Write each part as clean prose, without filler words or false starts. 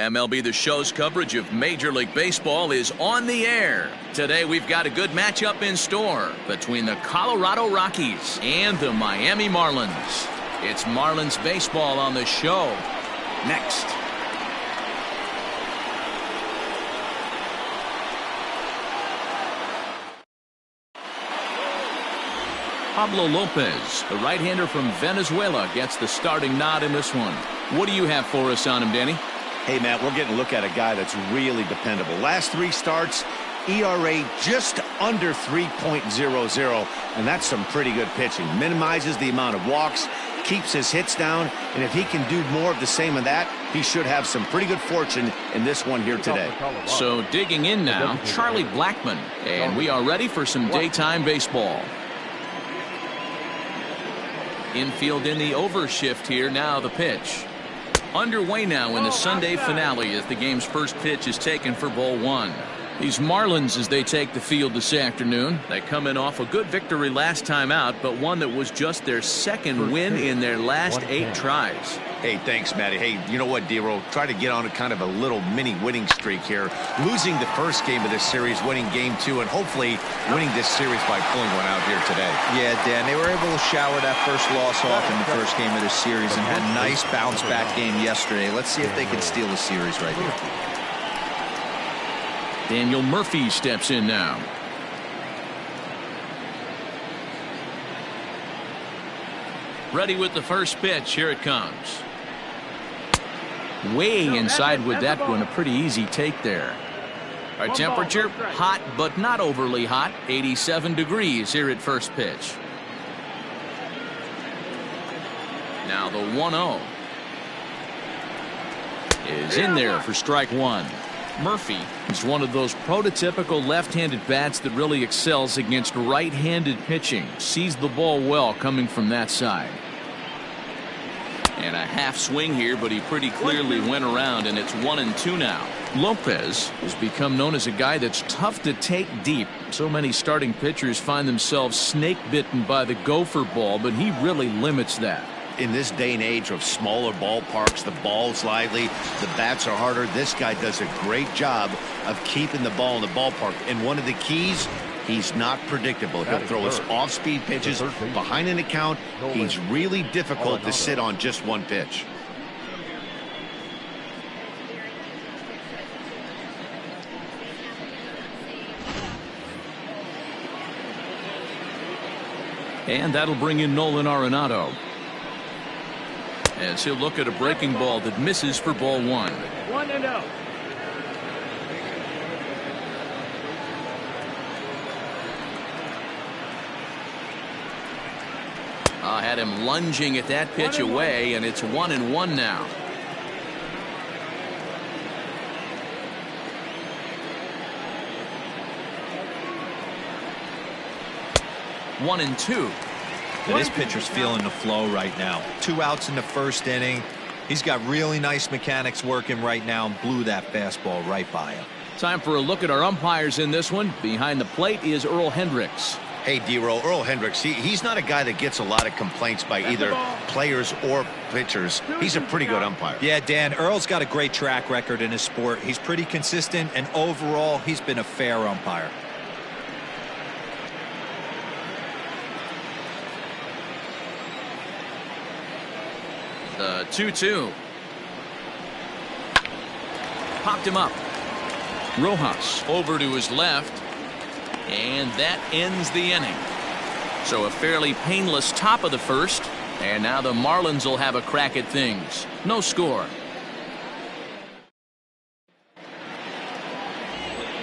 MLB The Show's coverage of Major League Baseball is on the air. Today we've got a good matchup in store between the Colorado Rockies and the Miami Marlins. It's Marlins baseball on the show. Next. Pablo Lopez, the right-hander from Venezuela, gets the starting nod in this one. What do you have for us on him, Danny? Hey, Matt, we're getting a look at a guy that's really dependable. Last 3 starts, ERA just under 3.00, and that's some pretty good pitching. Minimizes the amount of walks, keeps his hits down, and if he can do more of the same of that, he should have some pretty good fortune in this one here today. So digging in now, Charlie Blackmon, and we are ready for some daytime baseball. Infield in the overshift here. Now the pitch. Underway now in the Sunday finale as the game's first pitch is taken for ball 1. These Marlins, as they take the field this afternoon, they come in off a good victory last time out, but one that was just their second win in their last 8 tries. Hey, thanks, Matty. Hey, you know what, D-Roll? Try to get on a kind of a little mini winning streak here. Losing the first game of this series, winning game 2, and hopefully winning this series by pulling one out here today. Yeah, Dan, they were able to shower that first loss off in the first game of this series and had a nice bounce-back game yesterday. Let's see if they can steal the series right here. Daniel Murphy steps in now. Ready with the first pitch. Here it comes. Way inside with that one. A pretty easy take there. Our temperature, hot but not overly hot. 87 degrees here at first pitch. Now the 1-0 is in there for strike 1. Murphy is one of those prototypical left-handed bats that really excels against right-handed pitching. Sees the ball well coming from that side. And a half swing here, but he pretty clearly went around, and it's 1-2 now. Lopez has become known as a guy that's tough to take deep. So many starting pitchers find themselves snake-bitten by the gopher ball, but he really limits that. In this day and age of smaller ballparks, the ball's lively, the bats are harder. This guy does a great job of keeping the ball in the ballpark. And one of the keys, he's not predictable. He'll throw his off-speed pitches behind an account. He's really difficult to sit on just one pitch. And that'll bring in Nolan Arenado, as he'll look at a breaking ball that misses for ball 1. 1-0. Had him lunging at that pitch away, and it's 1-1 now. One and two. This pitcher's feeling the flow right now. 2 outs in the first inning. He's got really nice mechanics working right now and blew that fastball right by him. Time for a look at our umpires in this one. Behind the plate is Earl Hendricks. Hey, D-Roll, Earl Hendricks, he's not a guy that gets a lot of complaints by either players or pitchers. He's a pretty good umpire. Yeah, Dan, Earl's got a great track record in his sport. He's pretty consistent, and overall, he's been a fair umpire. The 2-2. Popped him up. Rojas over to his left. And that ends the inning. So a fairly painless top of the first. And now the Marlins will have a crack at things. No score.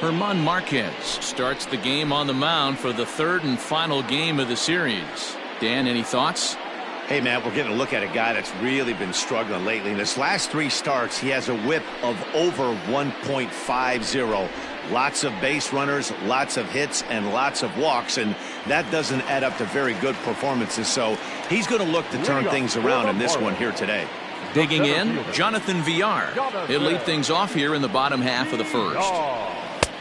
German Marquez starts the game on the mound for the 3rd and final game of the series. Dan, any thoughts? Hey, Matt, we're getting a look at a guy that's really been struggling lately. In his last 3 starts, he has a whip of over 1.50. Lots of base runners, lots of hits, and lots of walks, and that doesn't add up to very good performances. So he's going to look to turn things around in this one here today. Digging in, Jonathan Villar. He'll lead things off here in the bottom half of the first.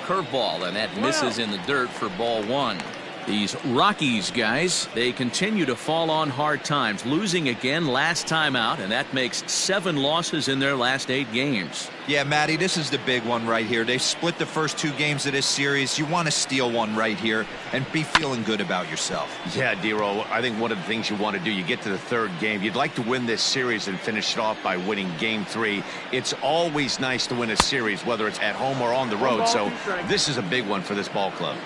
Curveball, and that misses in the dirt for ball 1. These Rockies guys, they continue to fall on hard times, losing again last time out, and that makes 7 losses in their last 8 games. Yeah, Matty, this is the big one right here. They've split the first 2 games of this series. You want to steal one right here and be feeling good about yourself. Yeah, Dero, I think one of the things you want to do, you get to the 3rd game, you'd like to win this series and finish it off by winning game 3. It's always nice to win a series, whether it's at home or on the road, so this is a big one for this ball club.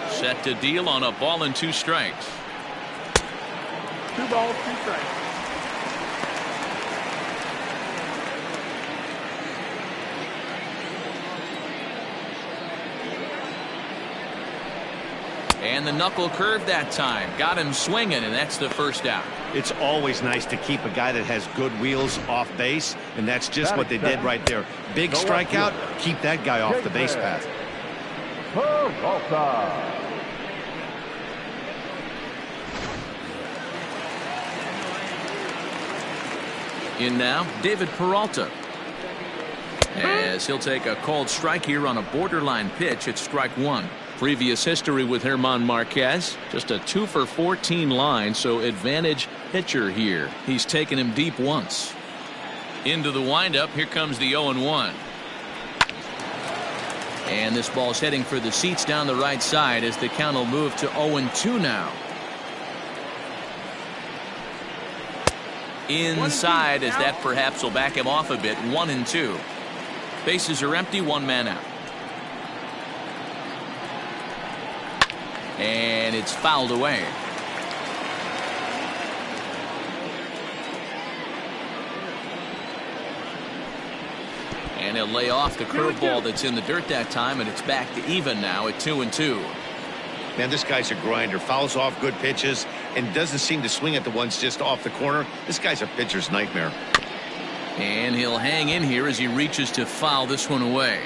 Set to deal on a ball and 2 strikes. 2 balls, 2 strikes. And the knuckle curve that time. Got him swinging, and that's the first out. It's always nice to keep a guy that has good wheels off base, and that's just what they did right there. Big strikeout, keep that guy off the base path. In now, David Peralta. As he'll take a called strike here on a borderline pitch at strike 1. Previous history with German Marquez, just a 2 for 14 line, so advantage pitcher here. He's taken him deep once. Into the windup, here comes the 0-1. And this ball's heading for the seats down the right side as the count will move to 0-2 now. Inside as that perhaps will back him off a bit. 1-2. Bases are empty, 1 man out. And it's fouled away. And he'll lay off the curveball that's in the dirt that time, and it's back to even now at 2-2. Man, this guy's a grinder. Fouls off good pitches and doesn't seem to swing at the ones just off the corner. This guy's a pitcher's nightmare. And he'll hang in here as he reaches to foul this one away.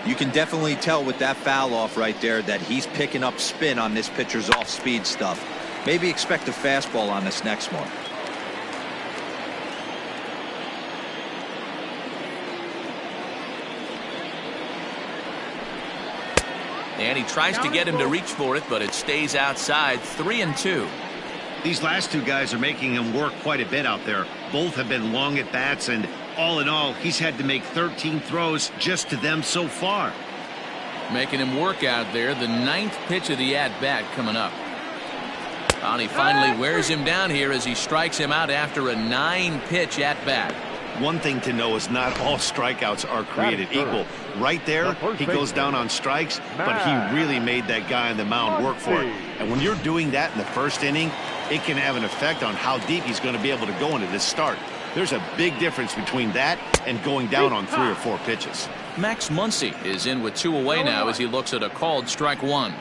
You can definitely tell with that foul off right there that he's picking up spin on this pitcher's off-speed stuff. Maybe expect a fastball on this next one. And he tries to get him to reach for it, but it stays outside. 3-2. These last 2 guys are making him work quite a bit out there. Both have been long at bats, and all in all, he's had to make 13 throws just to them so far. Making him work out there. The 9th pitch of the at-bat coming up. And he finally wears him down here as he strikes him out after a 9-pitch at-bat. One thing to know is not all strikeouts are created equal. Right there, he goes down on strikes, but he really made that guy on the mound work for it. And when you're doing that in the 1st inning, it can have an effect on how deep he's going to be able to go into this start. There's a big difference between that and going down on 3 or 4 pitches. Max Muncy is in with 2 away now as he looks at a called strike 1.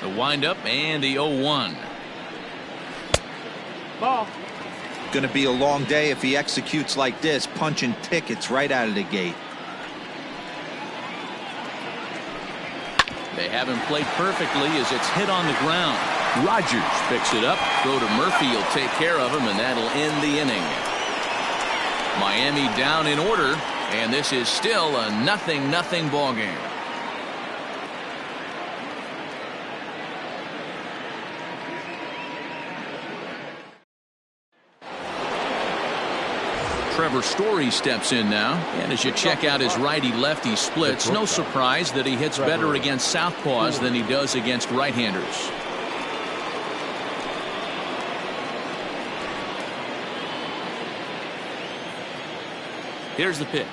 The windup and the 0-1. Ball. Going to be a long day if he executes like this, punching tickets right out of the gate. They have him played perfectly as it's hit on the ground. Rogers picks it up. Throw to Murphy. He'll take care of him, and that'll end the inning. Miami down in order, and this is still a 0-0 ball game. Trevor Story steps in now, and as you check out his righty-lefty splits, no surprise that he hits better against southpaws than he does against right-handers. Here's the pitch.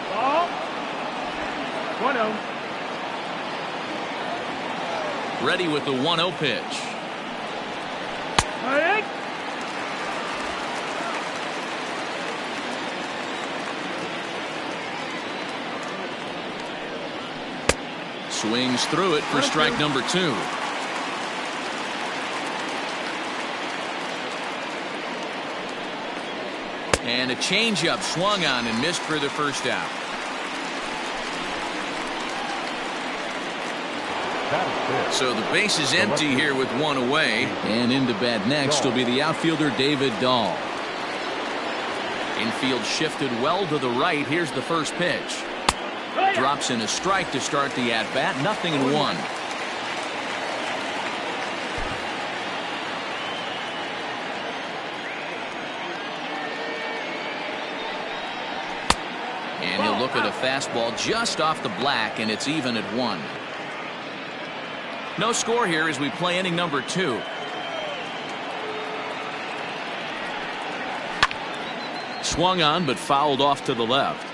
Ball. 1-0. Ready with the 1-0 pitch. Right. Swings through it for strike number 2. And a changeup swung on and missed for the first out. So the base is empty here with 1 away, and into bat next will be the outfielder David Dahl. Infield shifted well to the right. Here's the first pitch. Drops in a strike to start the at-bat. 0-1. And he'll look at a fastball just off the black, and it's even at 1. No score here as we play inning number 2. Swung on but fouled off to the left.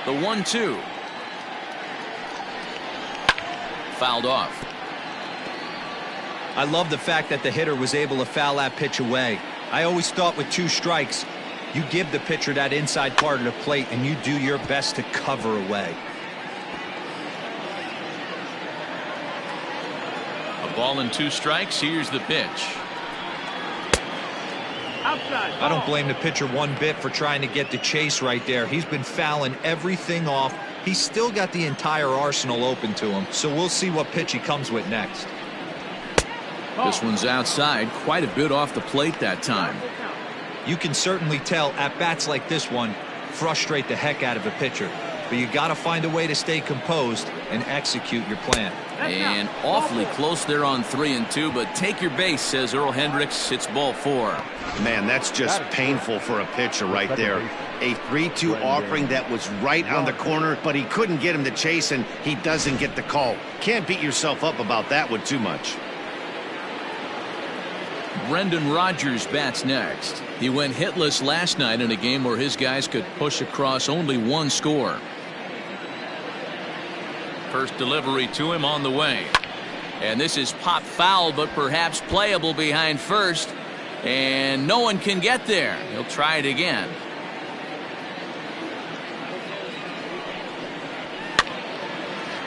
The 1-2. Fouled off. I love the fact that the hitter was able to foul that pitch away. I always thought with 2 strikes, you give the pitcher that inside part of the plate and you do your best to cover away. A ball and 2 strikes. Here's the pitch. Outside. I don't blame the pitcher one bit for trying to get the chase right there. He's been fouling everything off. He's still got the entire arsenal open to him, so we'll see what pitch he comes with next. This one's outside, quite a bit off the plate that time. You can certainly tell at-bats like this one frustrate the heck out of a pitcher, but you got to find a way to stay composed and execute your plan. And awfully close there on 3-2, but take your base, says Earl Hendricks. It's ball 4. Man, that's just painful for a pitcher right there. A 3-2 offering that was right on the corner, but he couldn't get him to chase, and he doesn't get the call. Can't beat yourself up about that one too much. Brendan Rodgers bats next. He went hitless last night in a game where his guys could push across only 1 score. First delivery to him on the way. And this is pop foul, but perhaps playable behind first. And no one can get there. He'll try it again.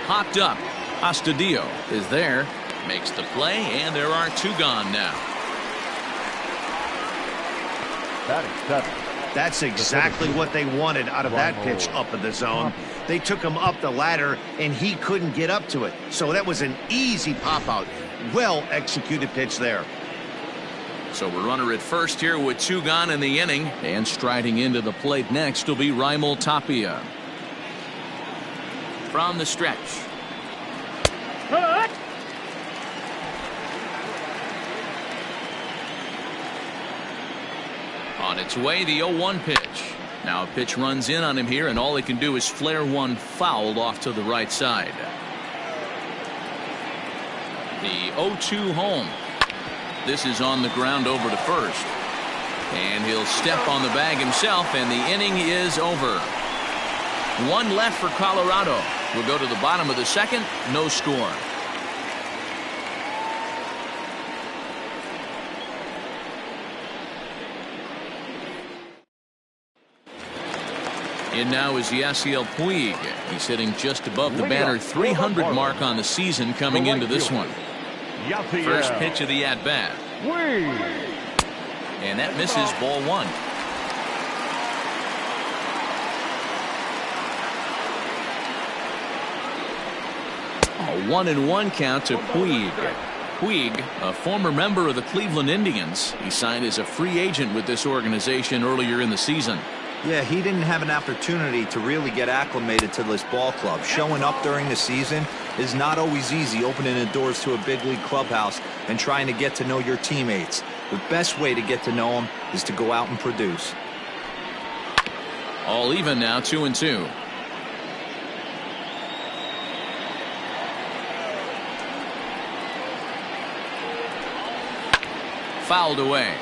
Popped up. Astudillo is there. Makes the play, and there are 2 gone now. That's exactly what they wanted out of that pitch up in the zone. They took him up the ladder, and he couldn't get up to it. So that was an easy pop-out. Well-executed pitch there. So we're runner at first here with 2 gone in the inning. And striding into the plate next will be Raimel Tapia. From the stretch. On its way, the 0-1 pitch. Now a pitch runs in on him here, and all he can do is flare one fouled off to the right side. The 0-2 home. This is on the ground over to first. And he'll step on the bag himself, and the inning is over. 1 left for Colorado. We'll go to the bottom of the second. No score. In now is Yasiel Puig. He's hitting just above the banner 300 mark on the season coming into this one. First pitch of the at-bat. And that misses, ball 1. A 1-1 count to Puig. Puig, a former member of the Cleveland Indians. He signed as a free agent with this organization earlier in the season. Yeah, he didn't have an opportunity to really get acclimated to this ball club. Showing up during the season is not always easy, opening the doors to a big league clubhouse and trying to get to know your teammates. The best way to get to know them is to go out and produce. All even now, 2-2. Fouled away.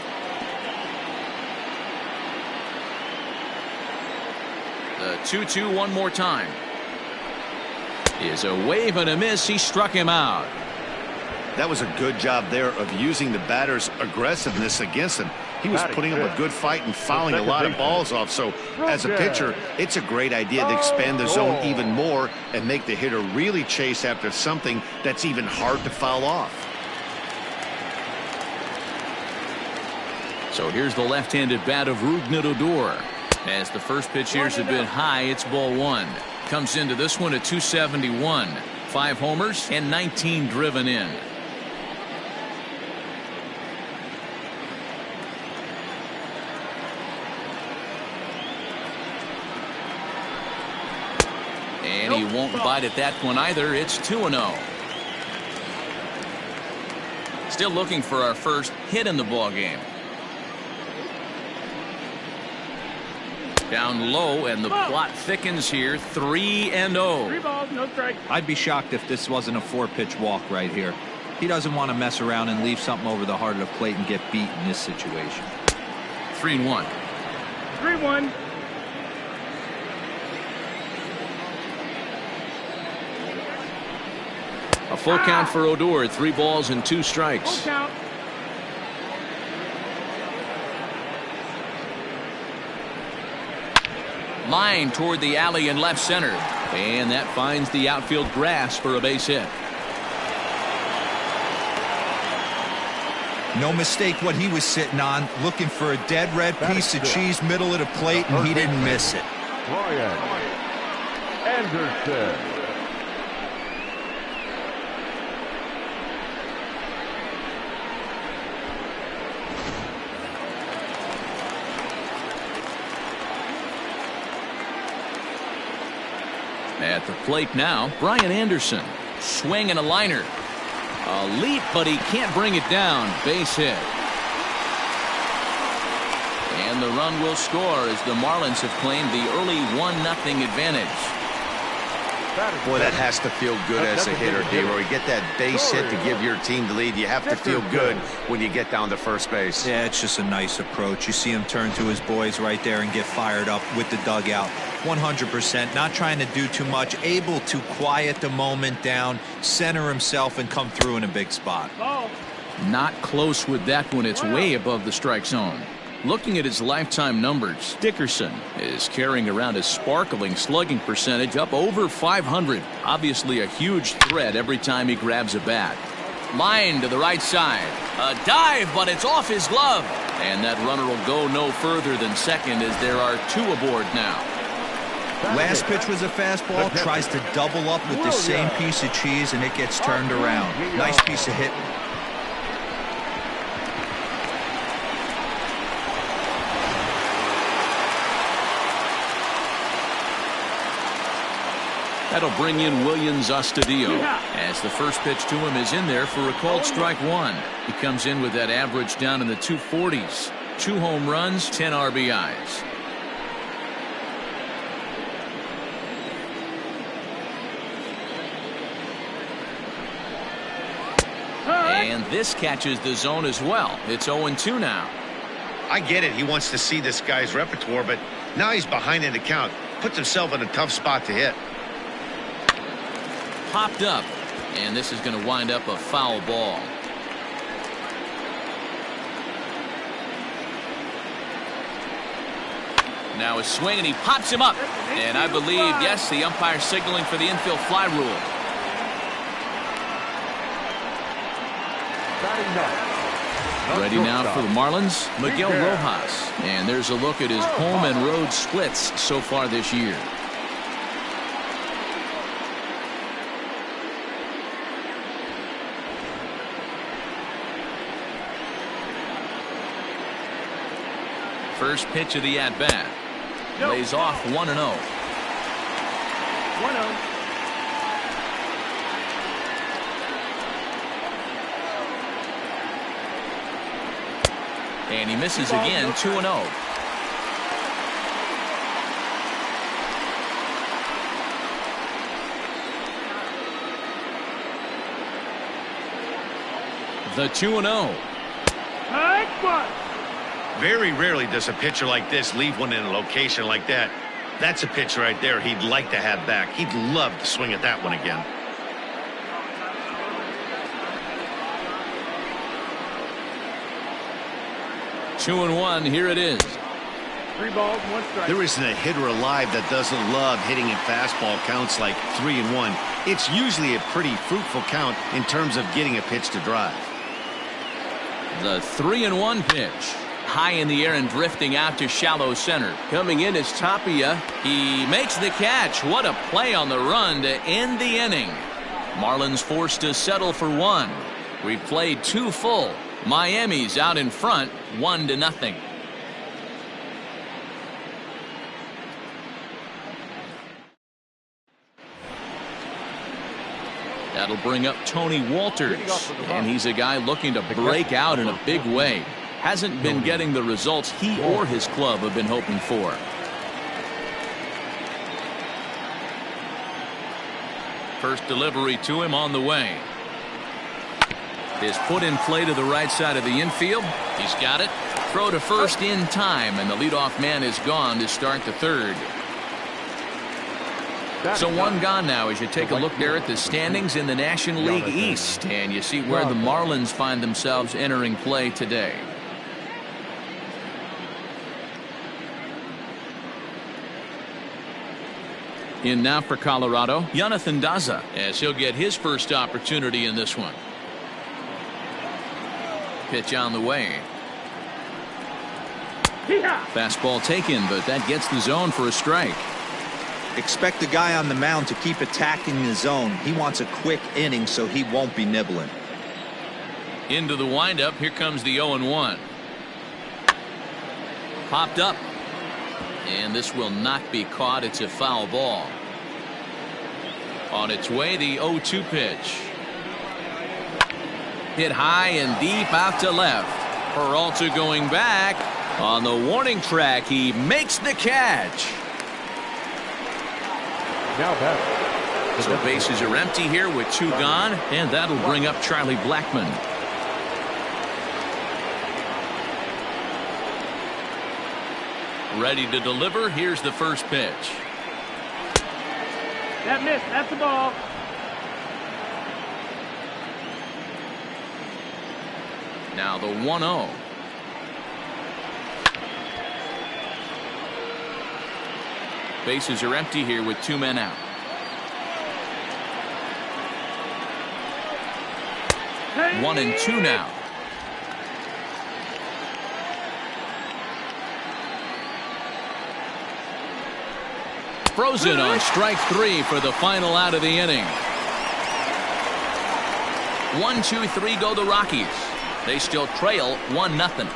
The 2-2 one more time. Is a wave and a miss. He struck him out. That was a good job there of using the batter's aggressiveness against him. He was putting up a good fight and fouling a lot of balls off. So as a pitcher, it's a great idea to expand the zone even more and make the hitter really chase after something that's even hard to foul off. So here's the left-handed bat of Rougned Odor. As the first pitch here's a bit high, it's ball 1. Comes into this one at 271. 5 homers and 19 driven in. And he won't bite at that one either. It's 2-0. Still looking for our first hit in the ball game. Down low, and the plot thickens here. 3-0. 3 balls, no strike. I'd be shocked if this wasn't a 4-pitch walk right here. He doesn't want to mess around and leave something over the heart of the plate and get beat in this situation. 3-1. 3-1. A full count for Odor. 3 balls and 2 strikes. Full count. Line toward the alley in left center. And that finds the outfield grass for a base hit. No mistake what he was sitting on, looking for a dead red piece of cheese middle of the plate, and he didn't miss it. Ryan Anderson. At the plate now, Brian Anderson. Swing and a liner. A leap, but he can't bring it down. Base hit. And the run will score as the Marlins have claimed the early 1-0 advantage. Boy, that has to feel good as a hitter, D-Roy. Get that base hit to give your team the lead. You have to feel good when you get down to first base. Yeah, it's just a nice approach. You see him turn to his boys right there and get fired up with the dugout. 100%, not trying to do too much, able to quiet the moment down, center himself, and come through in a big spot. Not close with that one. It's way above the strike zone. Looking at his lifetime numbers, Dickerson is carrying around a sparkling slugging percentage up over 500. Obviously a huge threat every time he grabs a bat. Line to the right side. A dive, but it's off his glove. And that runner will go no further than second as there are 2 aboard now. Last pitch was a fastball, tries to double up with the same piece of cheese, and it gets turned around. Nice piece of hitting. That'll bring in Williams Astudillo as the first pitch to him is in there for a called strike 1. He comes in with that average down in the 240s. 2 home runs, 10 RBIs. And this catches the zone as well. It's 0-2 now. I get it. He wants to see this guy's repertoire, but now he's behind in the count. Puts himself in a tough spot to hit. Popped up, and this is going to wind up a foul ball. Now a swing, and he pops him up. And I believe, yes, the umpire signaling for the infield fly rule. Ready now for the Marlins, Miguel Rojas. And there's a look at his home and road splits so far this year. First pitch of the at-bat. Lays off 1-0. 1-0. And he misses again, 2-0. The 2-0. Very rarely does a pitcher like this leave one in a location like that. That's a pitch right there he'd like to have back. He'd love to swing at that one again. Two and one. Here it is. 3 balls, 1 strike. There isn't a hitter alive that doesn't love hitting in fastball counts like 3-1. It's usually a pretty fruitful count in terms of getting a pitch to drive. The 3-1 pitch. High in the air and drifting out to shallow center. Coming in is Tapia. He makes the catch. What a play on the run to end the inning. Marlins forced to settle for 1. We've played 2 full. Miami's out in front, 1-0. That'll bring up Tony Walters, and he's a guy looking to break out in a big way. Hasn't been getting the results he or his club have been hoping for. First delivery to him on the way. Is put in play to the right side of the infield. He's got it. Throw to first in time, and the leadoff man is gone to start the third. So one gone now as you take a look there at the standings in the National League East, and you see where the Marlins find themselves entering play today. In now for Colorado, Jonathan Daza, as he'll get his first opportunity in this one. Pitch on the way. Fastball taken, but that gets the zone for a strike. Expect the guy on the mound to keep attacking the zone. He wants a quick inning, so he won't be nibbling. Into the windup. Here comes the 0-1. Popped up. And this will not be caught. It's a foul ball. On its way, the 0-2 pitch. Hit high and deep out to left. Peralta going back. On the warning track, he makes the catch. So bases are empty here with two gone, and that'll bring up Charlie Blackmon. Ready to deliver. Here's the first pitch. That missed. That's the ball. Now the 1-0. Bases are empty here with two men out. Hey. 1-2 now. Frozen on strike three for the final out of the inning. 1-2-3 go the Rockies. They still trail 1-0.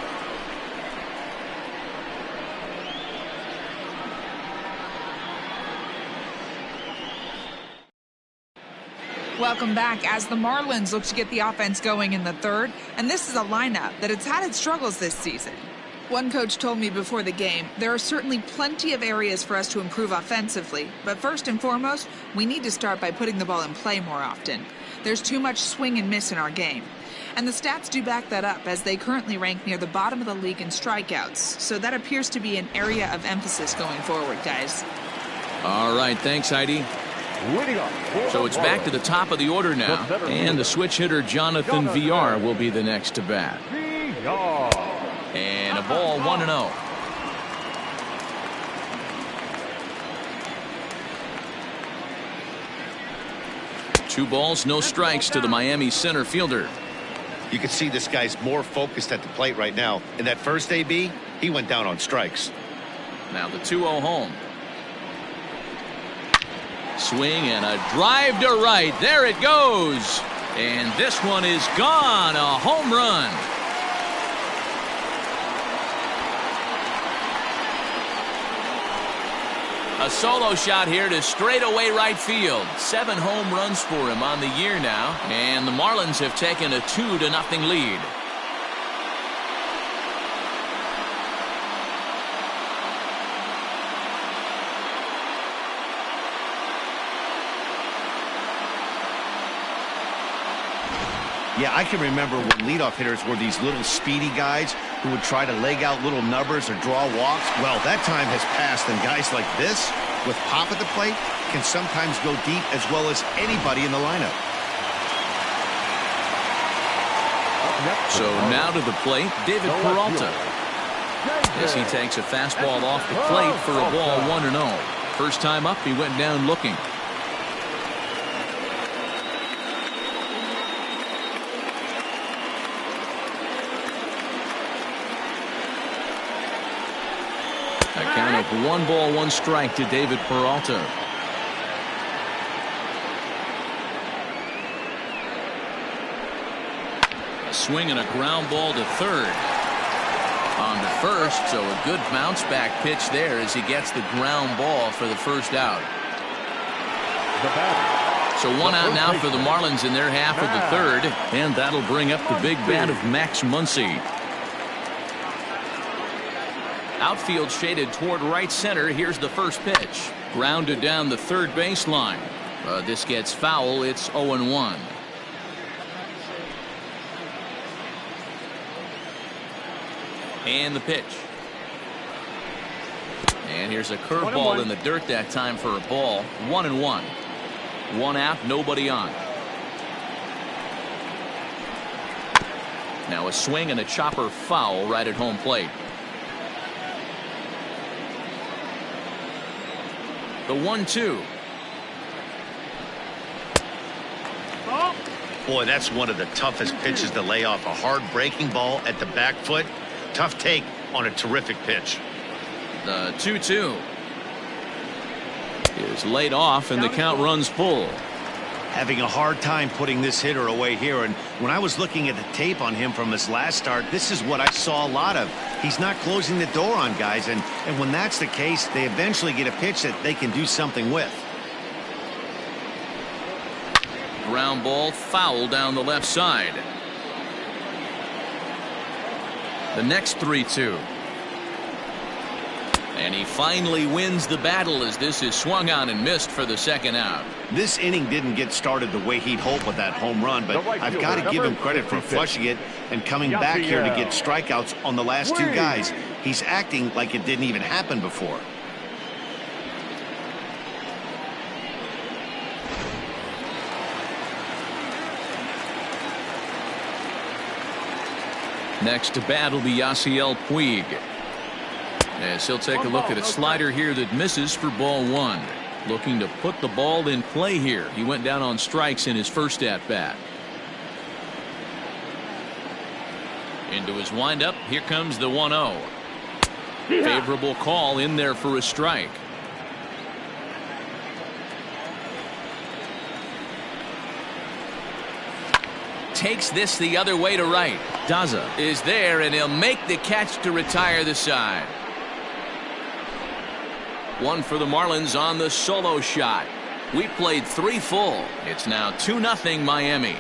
Welcome back as the Marlins look to get the offense going in the third, and this is a lineup that has had its struggles this season. One coach told me before the game, there are certainly plenty of areas for us to improve offensively, but first and foremost, we need to start by putting the ball in play more often. There's too much swing and miss in our game. And the stats do back that up, as they currently rank near the bottom of the league in strikeouts, so that appears to be an area of emphasis going forward, guys. All right, thanks, Heidi. So it's back to the top of the order now, and the switch hitter Jonathan VR will be the next to bat. And a ball, 1-0. Two balls, no strikes to the Miami center fielder. You can see this guy's more focused at the plate right now. In that first AB, he went down on strikes. Now the 2-0 home. Swing and a drive to right. There it goes. And this one is gone. A home run. A solo shot here to straightaway right field. 7 home runs for him on the year now. And the Marlins have taken a 2-0 lead. Yeah, I can remember when leadoff hitters were these little speedy guys who would try to leg out little numbers or draw walks. Well, that time has passed, and guys like this, with pop at the plate, can sometimes go deep as well as anybody in the lineup. So now to the plate, David Peralta. As he takes a fastball off the plate for a ball, 1-0. First time up, he went down looking. A count of 1 ball, 1 strike to David Peralta. A swing and a ground ball to third. On to first, so a good bounce back pitch there as he gets the ground ball for the first out. So one out now for the Marlins in their half of the third, and that'll bring up the big bat of Max Muncy. Outfield shaded toward right center. Here's the first pitch. Grounded down the third baseline. This gets foul. It's 0-1. And the pitch. And here's a curveball in the dirt that time for a ball. 1-1. One out, nobody on. Now a swing and a chopper foul right at home plate. The 1-2. Boy, that's one of the toughest pitches to lay off. A hard breaking ball at the back foot. Tough take on a terrific pitch. The 2-2 is laid off, and the count runs full. Having a hard time putting this hitter away here, and when I was looking at the tape on him from his last start, this is what I saw a lot of. He's not closing the door on guys, and when that's the case, they eventually get a pitch that they can do something with. Ground ball foul down the left side. The next 3-2. And he finally wins the battle as this is swung on and missed for the second out. This inning didn't get started the way he'd hoped with that home run, but I've got to give him credit for flushing it and coming back here to get strikeouts on the last two guys. He's acting like it didn't even happen before. Next to bat will be Yasiel Puig. As he'll take a look at a slider here that misses for ball one. Looking to put the ball in play here. He went down on strikes in his first at bat. Into his windup. Here comes the 1-0. Favorable call in there for a strike. Takes this the other way to right. Daza is there, and he'll make the catch to retire the side. One for the Marlins on the solo shot. We played 3 full. It's now 2-0 Miami.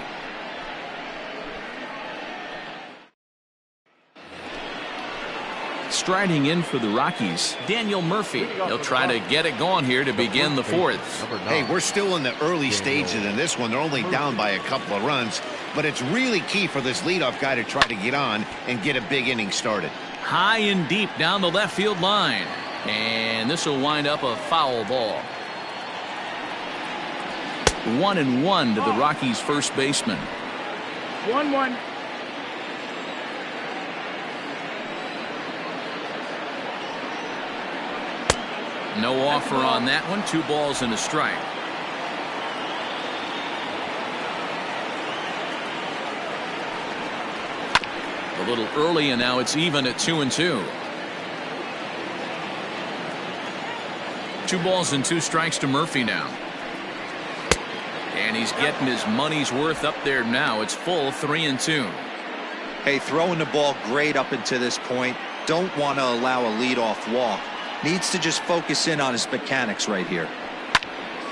Striding in for the Rockies, Daniel Murphy. He'll try to get it going here to begin the fourth. Hey, we're still in the early stages in this one. They're only down by a couple of runs, but it's really key for this leadoff guy to try to get on and get a big inning started. High and deep down the left field line. And this will wind up a foul ball. 1-1 to the Rockies' first baseman. 1-1. No offer on that one. 2 balls and a strike. A little early, and now it's even at 2-2. 2 balls and 2 strikes to Murphy now. And he's getting his money's worth up there now. It's full 3-2. Hey, throwing the ball great up until this point. Don't want to allow a leadoff walk. Needs to just focus in on his mechanics right here.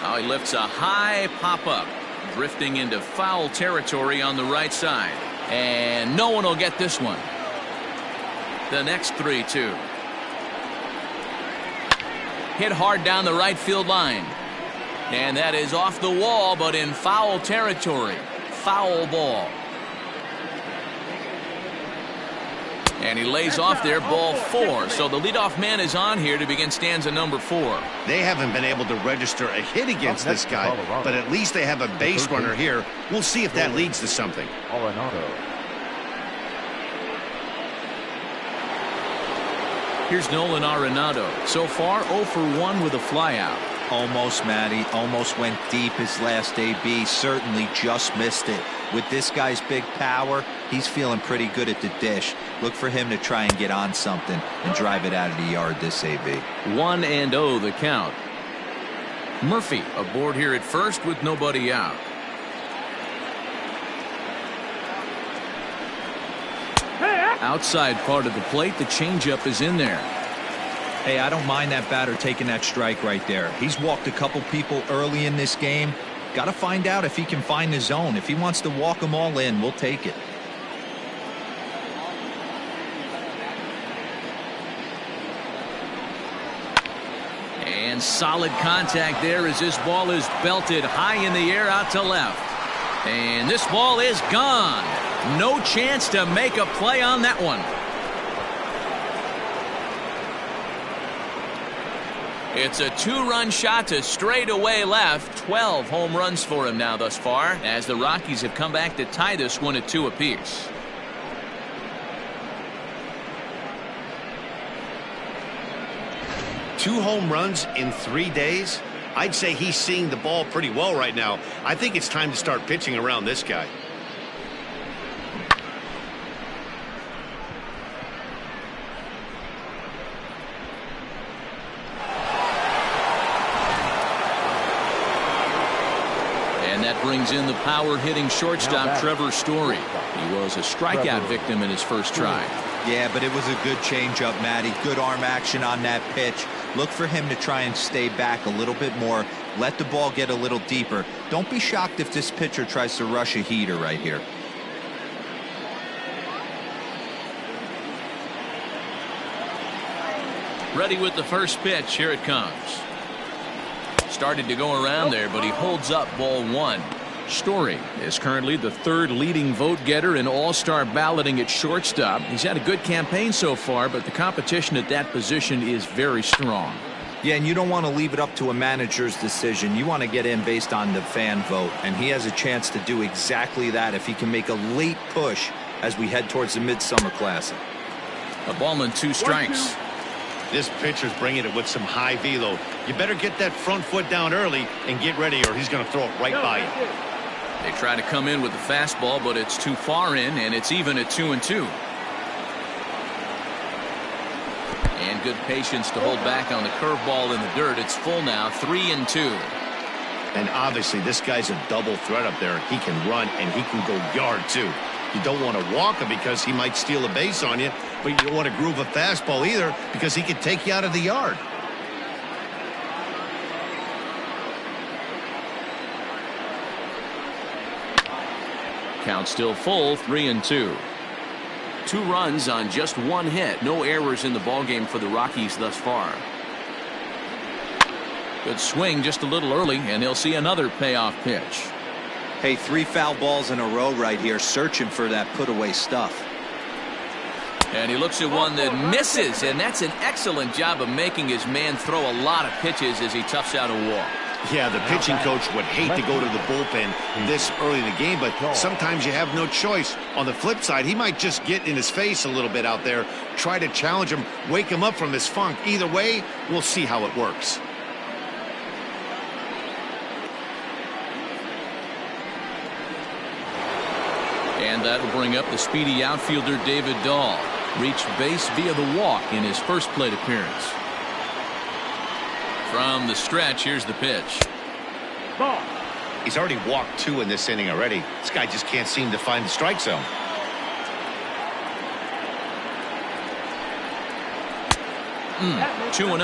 Now he lifts a high pop-up. Drifting into foul territory on the right side. And no one will get this one. The next 3-2. Hit hard down the right field line. And that is off the wall, but in foul territory. Foul ball. And he lays off there, ball 4. So the leadoff man is on here to begin stanza number 4. They haven't been able to register a hit against this guy, but at least they have a base runner here. We'll see if that leads to something. Here's Nolan Arenado. So far 0 for 1 with a flyout. Almost, Matty. Almost went deep his last AB. Certainly just missed it. With this guy's big power, he's feeling pretty good at the dish. Look for him to try and get on something and drive it out of the yard this AB. 1-0 the count. Murphy aboard here at first with nobody out. Outside part of the plate, the changeup is in there. Hey, I don't mind that batter taking that strike right there. He's walked a couple people early in this game. Got to find out if he can find the zone. If he wants to walk them all in, we'll take it. And solid contact there as this ball is belted high in the air out to left. And this ball is gone. No chance to make a play on that one. It's a 2-run shot to straightaway left. 12 home runs for him now thus far, as the Rockies have come back to tie this one at 2 apiece. Two home runs in 3 days. I'd say he's seeing the ball pretty well right now. I think it's time to start pitching around this guy. And that brings in the power-hitting shortstop Trevor Story. He was a strikeout victim in his first try. Yeah, but it was a good changeup, Matty. Good arm action on that pitch. Look for him to try and stay back a little bit more. Let the ball get a little deeper. Don't be shocked if this pitcher tries to rush a heater right here. Ready with the first pitch. Here it comes. Started to go around there, but he holds up ball 1. Story is currently the 3rd leading vote getter in all-star balloting at shortstop. He's had a good campaign so far, but the competition at that position is very strong. Yeah, and you don't want to leave it up to a manager's decision. You want to get in based on the fan vote, and he has a chance to do exactly that if he can make a late push as we head towards the Midsummer Classic. A ball and 2 strikes. This pitcher's bringing it with some high velo. You better get that front foot down early and get ready, or he's going to throw it right by you. They try to come in with the fastball, but it's too far in, and it's even at 2-2. And good patience to hold back on the curveball in the dirt. It's full now, 3-2. And obviously, this guy's a double threat up there. He can run, and he can go yard, too. You don't want to walk him because he might steal a base on you, but you don't want to groove a fastball either because he could take you out of the yard. Count still full, 3-2. 2 runs on just 1 hit. No errors in the ballgame for the Rockies thus far. Good swing just a little early, and they'll see another payoff pitch. Hey, 3 foul balls in a row right here, searching for that put-away stuff. And he looks at one that misses, and that's an excellent job of making his man throw a lot of pitches as he toughs out a walk. Yeah, the pitching coach would hate to go to the bullpen this early in the game, but sometimes you have no choice. On the flip side, he might just get in his face a little bit out there, try to challenge him, wake him up from his funk. Either way, we'll see how it works. And that'll bring up the speedy outfielder David Dahl. Reached base via the walk in his first plate appearance. From the stretch, here's the pitch. Ball. He's already walked 2 in this inning already. This guy just can't seem to find the strike zone. Mm, 2-0.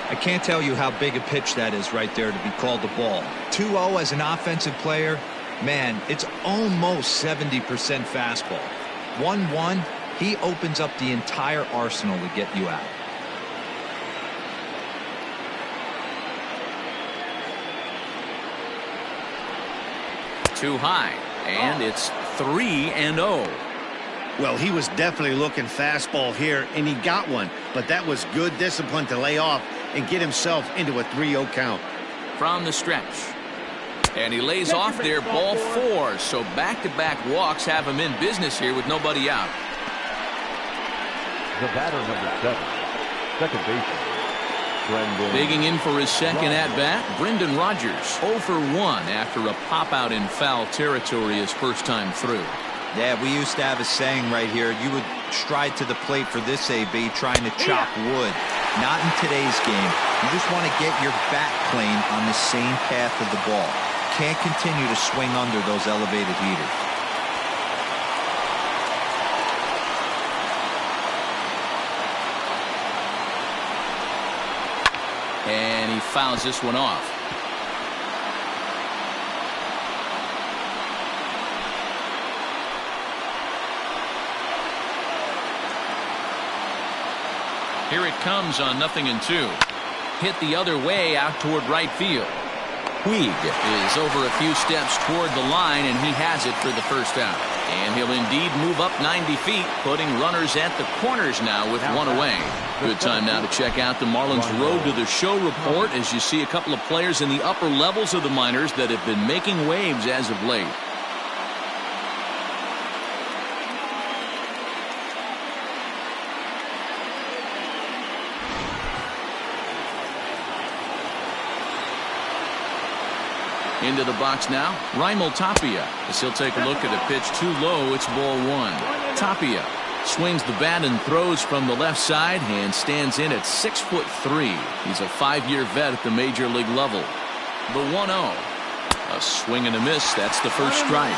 I can't tell you how big a pitch that is right there to be called the ball. 2-0 as an offensive player, man, it's almost 70% fastball. 1-1, he opens up the entire arsenal to get you out. Too high, and it's 3-0. Well, he was definitely looking fastball here, and he got one. But that was good discipline to lay off and get himself into a 3-0 count. From the stretch. And he lays off there, ball 4. So back-to-back walks have him in business here with nobody out. The batter, number 7, second baseman, Brendan. Digging in for his second at-bat, Brendan Rodgers, 0 for 1 after a pop-out in foul territory his first time through. Yeah, we used to have a saying right here, you would stride to the plate for this AB trying to chop wood. Not in today's game. You just want to get your bat plane on the same path of the ball. Can't continue to swing under those elevated heaters. And he fouls this one off. Here it comes on 0-2. Hit the other way out toward right field. Puig is over a few steps toward the line, and he has it for the first out. And he'll indeed move up 90 feet, putting runners at the corners now with one away. Good time now to check out the Marlins Road to the Show report as you see a couple of players in the upper levels of the minors that have been making waves as of late. Into the box now, Raimel Tapia, as he'll take a look at a pitch too low. It's ball one. Tapia swings the bat and throws from the left side and stands in at 6'3". He's a 5-year vet at the major league level. The 1-0. A swing and a miss. That's the first strike.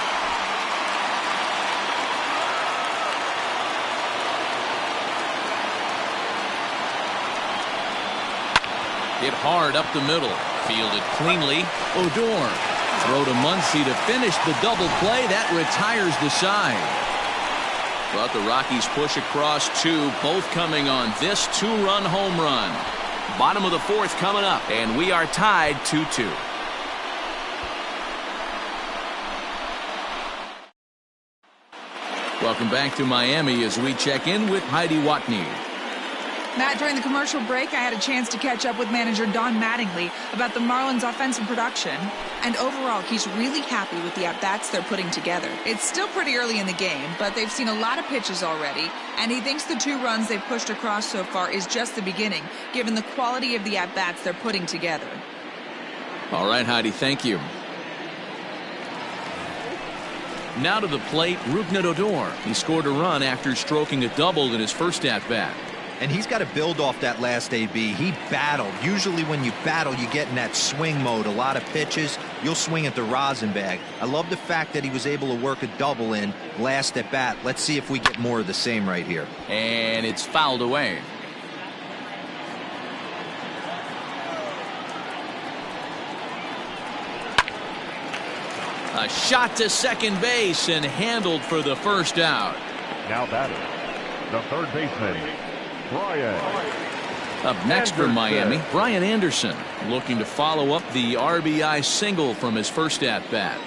Hit hard up the middle. Fielded cleanly. Odor. Throw to Muncy to finish the double play. That retires the side. But the Rockies push across two, both coming on this 2-run home run. Bottom of the fourth coming up, and we are tied 2-2. Welcome back to Miami as we check in with Heidi Watney. Matt, during the commercial break, I had a chance to catch up with manager Don Mattingly about the Marlins' offensive production. And overall, he's really happy with the at-bats they're putting together. It's still pretty early in the game, but they've seen a lot of pitches already. And he thinks the 2 runs they've pushed across so far is just the beginning, given the quality of the at-bats they're putting together. All right, Heidi, thank you. Now to the plate, Rougned Odor. He scored a run after stroking a double in his first at-bat. And he's got to build off that last AB. He battled. Usually when you battle, you get in that swing mode. A lot of pitches, you'll swing at the rosin bag. I love the fact that he was able to work a double in last at bat. Let's see if we get more of the same right here. And it's fouled away. A shot to second base and handled for the first out. Now batting, the third baseman, Brian. Up next for Miami, Brian Anderson, looking to follow up the RBI single from his first at-bat.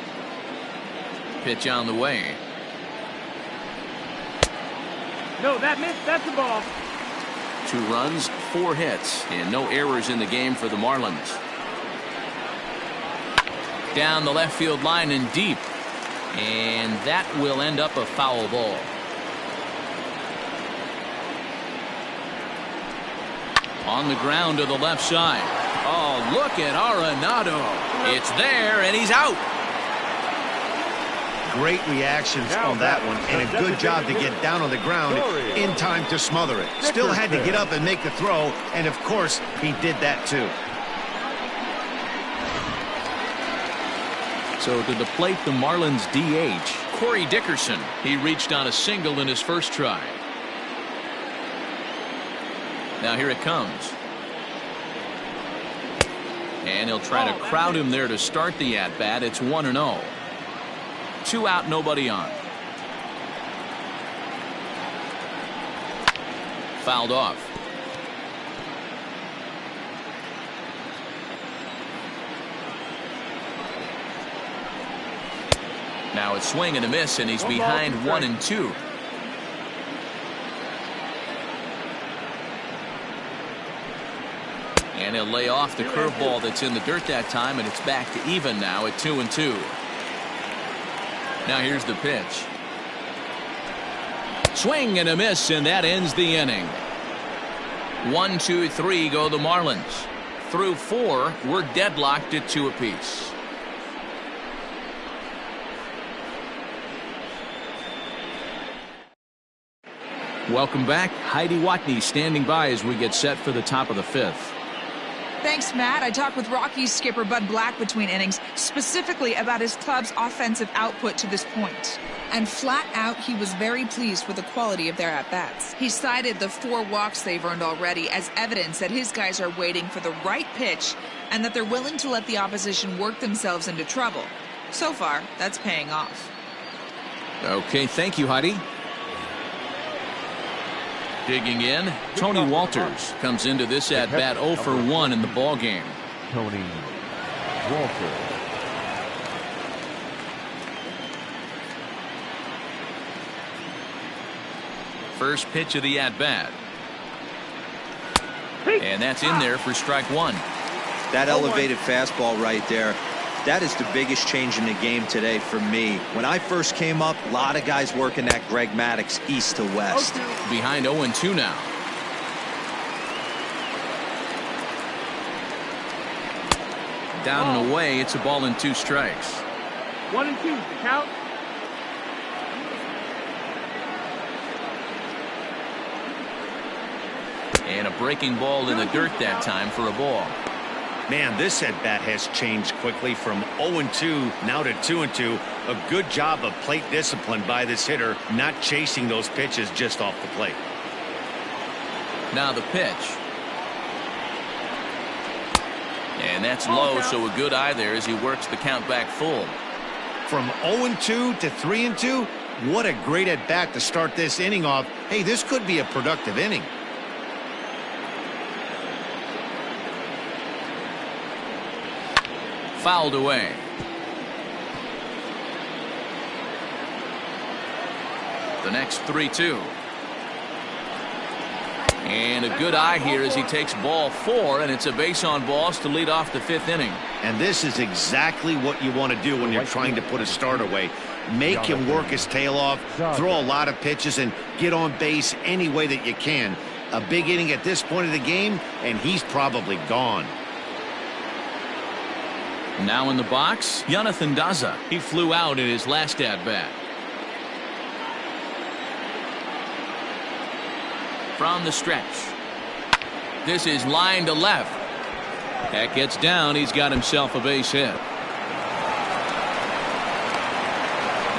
Pitch on the way. No, that missed. That's the ball. 2 runs, 4 hits, and no errors in the game for the Marlins. Down the left field line and deep. And that will end up a foul ball. On the ground to the left side. Oh, look at Arenado. It's there, and he's out. Great reactions on that one, and a good job to get down on the ground in time to smother it. Still had to get up and make the throw, and of course, he did that too. So to the plate, the Marlins DH, Corey Dickerson. He reached on a single in his first try. Now here it comes. And he'll try to crowd him there to start the at-bat. It's 1-0. 2 out, nobody on. Fouled off. Now it's swing and a miss, and he's behind 1-2. And he'll lay off the curveball that's in the dirt that time, and it's back to even now at 2-2. Now here's the pitch. Swing and a miss, and that ends the inning. 1, 2, 3 go the Marlins. Through 4, we're deadlocked at 2 apiece. Welcome back. Heidi Watney standing by as we get set for the top of the 5th. Thanks, Matt. I talked with Rockies skipper Bud Black between innings, specifically about his club's offensive output to this point. And flat out, he was very pleased with the quality of their at-bats. He cited the 4 walks they've earned already as evidence that his guys are waiting for the right pitch and that they're willing to let the opposition work themselves into trouble. So far, that's paying off. Okay, thank you, Heidi. Digging in, Tony Walters comes into this at bat 0 for 1 in the ball game. Tony Walters. First pitch of the at bat. And that's in there for strike one. That elevated fastball right there, that is the biggest change in the game today for me. When I first came up, a lot of guys working that Greg Maddux east to west. Behind 0-2 now. Down and away, it's a ball and 2 strikes. 1 and 2, the count. And a breaking ball in the dirt that time for a ball. Man, this at bat has changed quickly from 0-2 now to 2-2. A good job of plate discipline by this hitter, not chasing those pitches just off the plate. Now the pitch. And that's low, so a good eye there as he works the count back full. From 0-2 to 3-2, what a great at bat to start this inning off. Hey, this could be a productive inning. Fouled away. The next 3-2. And a good eye here as he takes ball 4, and it's a base on balls to lead off the 5th inning. And this is exactly what you want to do when you're trying to put a start away. Make him work his tail off, throw a lot of pitches, and get on base any way that you can. A big inning at this point of the game, and he's probably gone. Now in the box, Jonathan Daza. He flew out in his last at-bat. From the stretch. This is line to left. That gets down. He's got himself a base hit.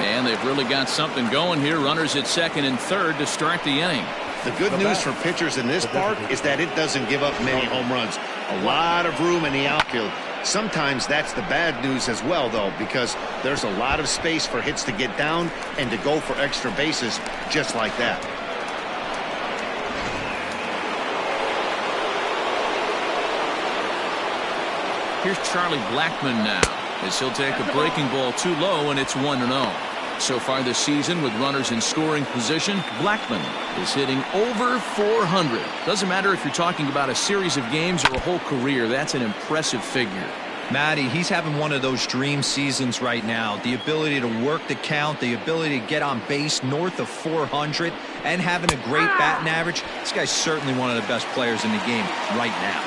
And they've really got something going here. Runners at second and third to start the inning. The good news for pitchers in this park is that it doesn't give up many home runs. A lot of room in the outfield. Sometimes that's the bad news as well, though, because there's a lot of space for hits to get down and to go for extra bases just like that. Here's Charlie Blackmon now as he'll take a breaking ball too low, and it's 1-0. So far this season with runners in scoring position, Blackmon is hitting over 400. Doesn't matter if you're talking about a series of games or a whole career. That's an impressive figure. Matty, he's having one of those dream seasons right now. The ability to work the count, the ability to get on base north of 400, and having a great batting average. This guy's certainly one of the best players in the game right now.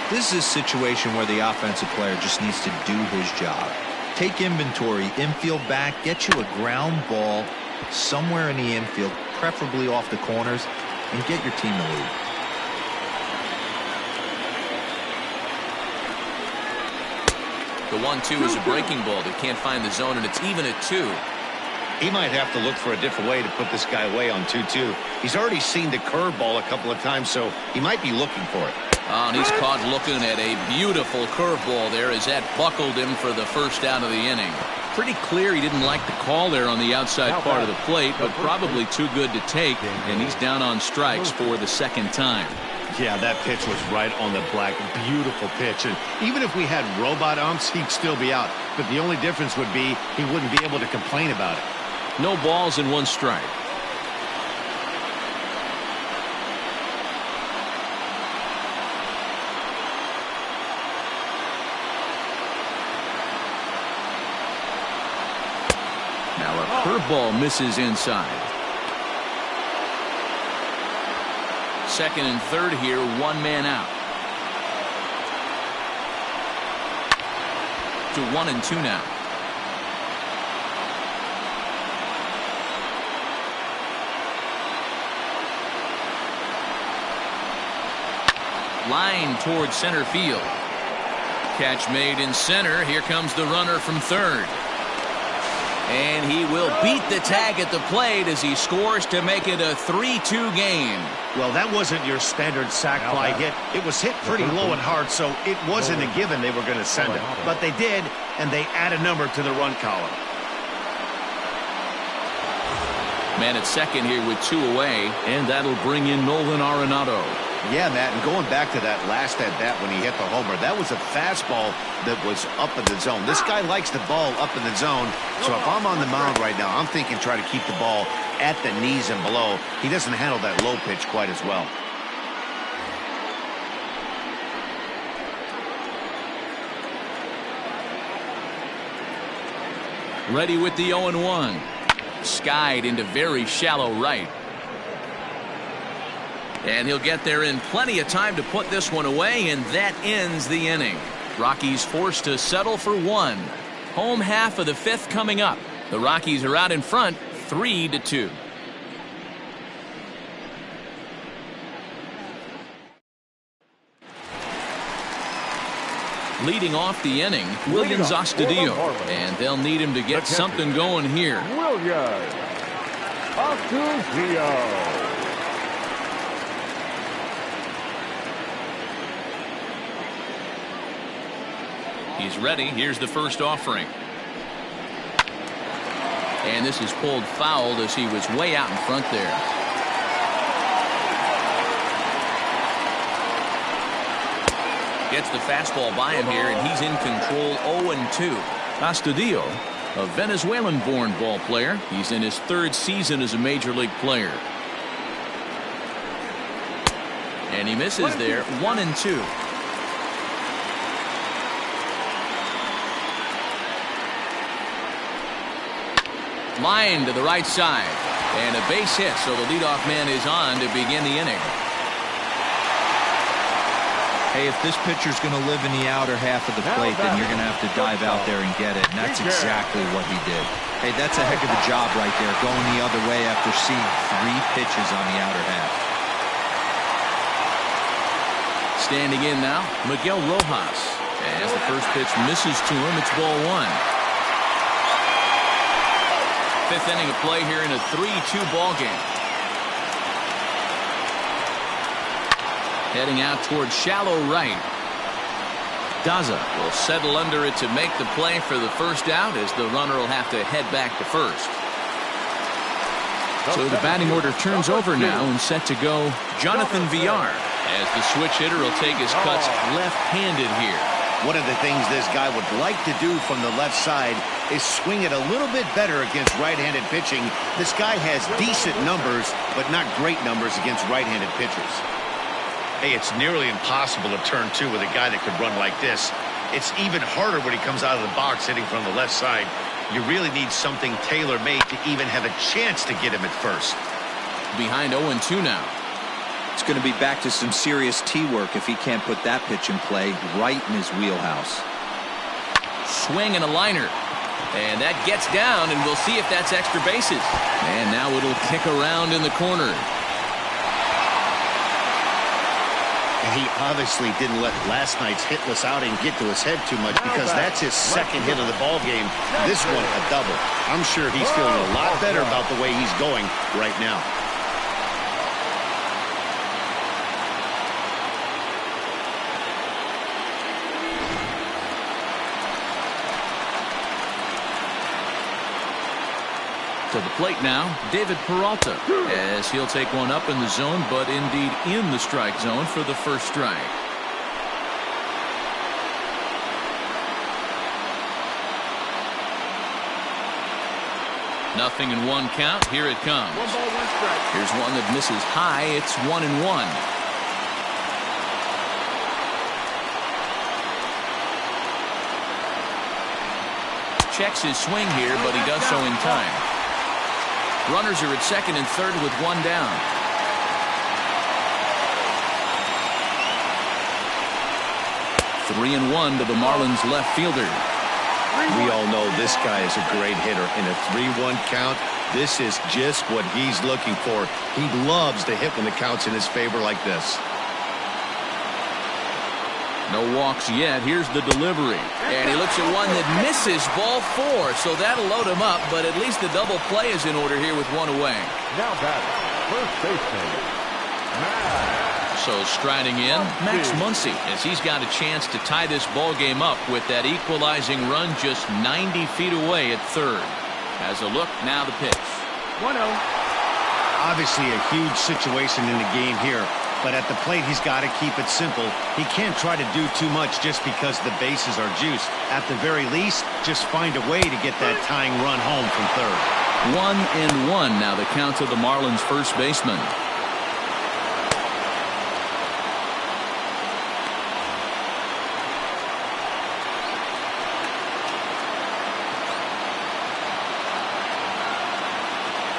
This is a situation where the offensive player just needs to do his job. Take inventory, infield back, get you a ground ball somewhere in the infield, preferably off the corners, and get your team the lead. The 1-2 is a breaking ball that can't find the zone, and it's even at 2. He might have to look for a different way to put this guy away on 2-2. He's already seen the curveball a couple of times, so he might be looking for it. And he's caught looking at a beautiful curveball there as that buckled him for the first out of the inning. Pretty clear he didn't like the call there on the outside part of the plate, but probably too good to take, and he's down on strikes for the second time. Yeah, that pitch was right on the black. Beautiful pitch. And even if we had robot umps, he'd still be out. But the only difference would be he wouldn't be able to complain about it. No balls and 1 strike. Now a curveball misses inside. Second and third here, 1 man out. To 1-2 now. Line towards center field. Catch made in center. Here comes the runner from third. And he will beat the tag at the plate as he scores to make it a 3-2 game. Well, that wasn't your standard sac fly hit. It was hit pretty low and hard, so it wasn't a given they were going to send it. But they did, and they add a number to the run column. Man at second here with 2 away, and that'll bring in Nolan Arenado. Yeah, Matt, and going back to that last at bat when he hit the homer, that was a fastball that was up in the zone. This guy likes the ball up in the zone, so if I'm on the mound right now, I'm thinking try to keep the ball at the knees and below. He doesn't handle that low pitch quite as well. Ready with the 0-1. Skied into very shallow right. And he'll get there in plenty of time to put this one away, and that ends the inning. Rockies forced to settle for 1. Home half of the 5th coming up. The Rockies are out in front 3-2. Leading off the inning, Willians Astudillo, and they'll need him to get something going here. Willians Astudillo. He's ready. Here's the first offering. And this is pulled foul as he was way out in front there. Gets the fastball by him here, and he's in control. 0-2. Astudillo, a Venezuelan-born ball player. He's in his 3rd season as a major league player. And he misses there. 1-2. Line to the right side, and a base hit, so the leadoff man is on to begin the inning. Hey, if this pitcher's going to live in the outer half of the plate, then you're going to have to dive out there and get it, and that's exactly what he did. Hey, that's a heck of a job right there, going the other way after seeing 3 pitches on the outer half. Standing in now, Miguel Rojas. As the first pitch misses to him, it's ball 1. 5th inning of play here in a 3-2 ball game. Heading out towards shallow right. Daza will settle under it to make the play for the first out, as the runner will have to head back to first. So the batting order turns over now, and set to go Jonathan Villar, as the switch hitter will take his cuts left-handed here. One of the things this guy would like to do from the left side is swing it a little bit better against right-handed pitching. This guy has decent numbers, but not great numbers against right-handed pitchers. Hey, it's nearly impossible to turn 2 with a guy that could run like this. It's even harder when he comes out of the box hitting from the left side. You really need something tailor-made to even have a chance to get him at first. Behind 0-2 now. It's going to be back to some serious tee work if he can't put that pitch in play right in his wheelhouse. Swing and a liner. And that gets down, and we'll see if that's extra bases. And now it'll kick around in the corner. He obviously didn't let last night's hitless outing get to his head too much, because that's his 2nd hit of the ball game. This one a double. I'm sure he's feeling a lot better about the way he's going right now. To the plate now, David Peralta, as he'll take one up in the zone, but indeed in the strike zone for the first strike. Nothing in 1 count. Here it comes. 1 ball, 1 strike. Here's one that misses high. It's 1-1. Checks his swing here, but he does so in time. Runners are at second and third with 1 down. Three and 1 to the Marlins left fielder. We all know this guy is a great hitter. In a 3-1 count, this is just what he's looking for. He loves to hit when the count's in his favor like this. No walks yet. Here's the delivery. And he looks at one that misses, ball 4. So that'll load him up, but at least the double play is in order here with 1 away. Now batting, first baseman, Max. So striding in, Max Muncy, as he's got a chance to tie this ball game up with that equalizing run just 90 feet away at third. Has a look, now the pitch. 1-0. Obviously a huge situation in the game here, but at the plate he's got to keep it simple. He can't try to do too much just because the bases are juiced. At the very least, just find a way to get that tying run home from third. 1-1 now the count to the Marlins first baseman.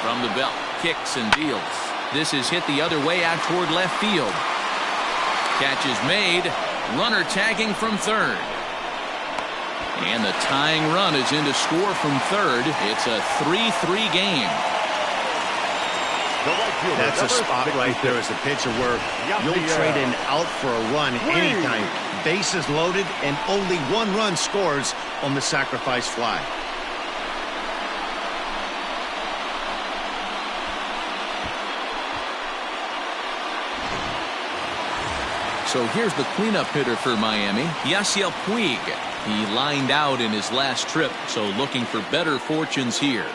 From the belt, kicks and deals. This is hit the other way out toward left field. Catch is made. Runner tagging from third. And the tying run is in to score from third. It's a 3-3 game. That's a spot right there as a pitcher where you'll trade an out for a run anytime. Bases loaded and only one run scores on the sacrifice fly. So here's the cleanup hitter for Miami, Yasiel Puig. He lined out in his last trip, so looking for better fortunes here.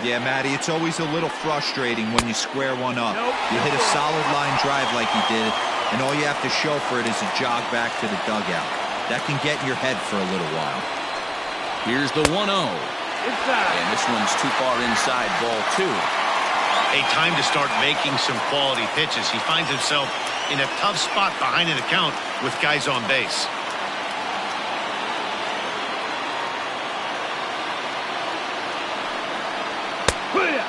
Yeah, Matty, it's always a little frustrating when you square one up. You hit a solid line drive like he did, and all you have to show for it is a jog back to the dugout. That can get in your head for a little while. Here's the 1-0. And this one's too far inside, ball 2. A time to start making some quality pitches. He finds himself in a tough spot behind in the count with guys on base.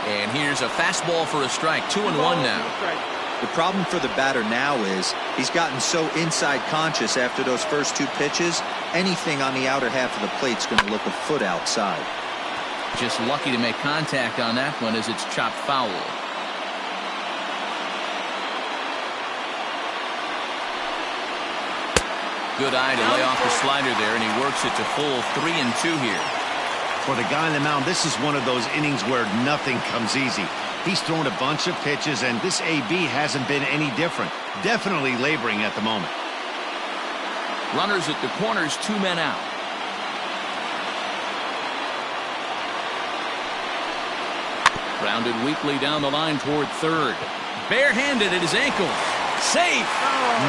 And here's a fastball for a strike. 2-1 now. The problem for the batter now is he's gotten so inside conscious after those first 2 pitches. Anything on the outer half of the plate's going to look a foot outside. Just lucky to make contact on that one as it's chopped foul. Good eye to lay off the slider there, and he works it to full 3-2 here. For the guy on the mound, this is one of those innings where nothing comes easy. He's thrown a bunch of pitches, and this AB hasn't been any different. Definitely laboring at the moment. Runners at the corners, 2 men out. Grounded weakly down the line toward third. Barehanded at his ankle. Safe.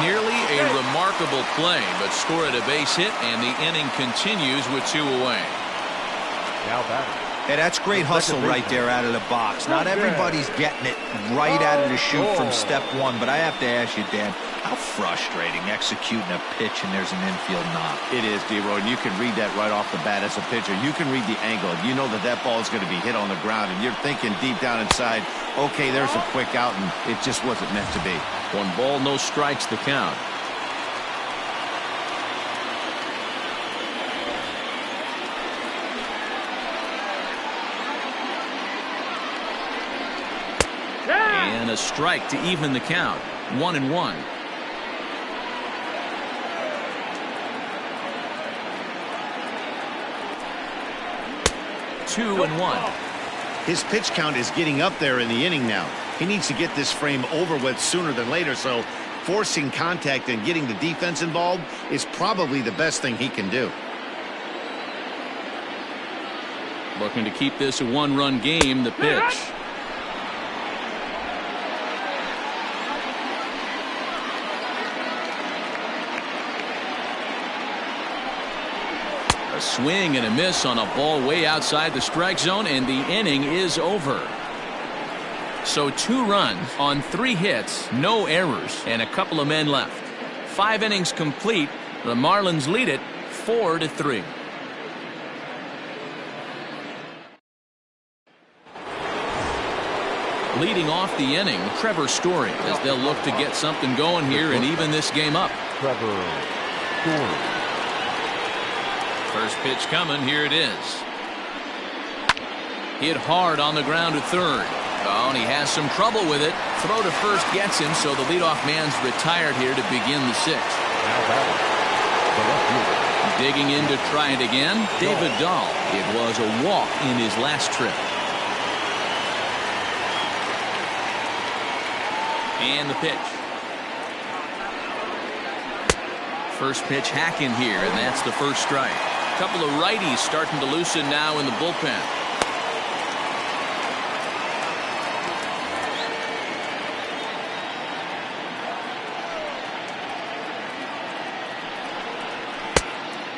Nearly a remarkable play, but scored a base hit, and the inning continues with 2 away. Now batting. Hey, that's great hustle right there out of the box. Not everybody's getting it right out of the chute from step 1, but I have to ask you, Dan, how frustrating executing a pitch and there's an infield knock. It is, D-Roy, and you can read that right off the bat as a pitcher. You can read the angle. You know that that ball is going to be hit on the ground, and you're thinking deep down inside, okay, there's a quick out, and it just wasn't meant to be. 1 ball, no strikes the count. And a strike to even the count. 1-1. Two and 1. His pitch count is getting up there in the inning now. He needs to get this frame over with sooner than later, so forcing contact and getting the defense involved is probably the best thing he can do. Looking to keep this a 1-run game. The pitch. A swing and a miss on a ball way outside the strike zone, and the inning is over. So 2 runs on 3 hits, no errors, and a couple of men left. 5 innings complete. The Marlins lead it 4-3. Leading off the inning, Trevor Story, as they'll look to get something going here and even this game up. Trevor Story. First pitch coming. Here it is. Hit hard on the ground to third. Oh, and he has some trouble with it. Throw to first gets him, so the leadoff man's retired here to begin the 6th. Now batting. The left fielder. Digging in to try it again, David Dahl. It was a walk in his last trip. And the pitch. First pitch hacking here, and that's the first strike. A couple of righties starting to loosen now in the bullpen.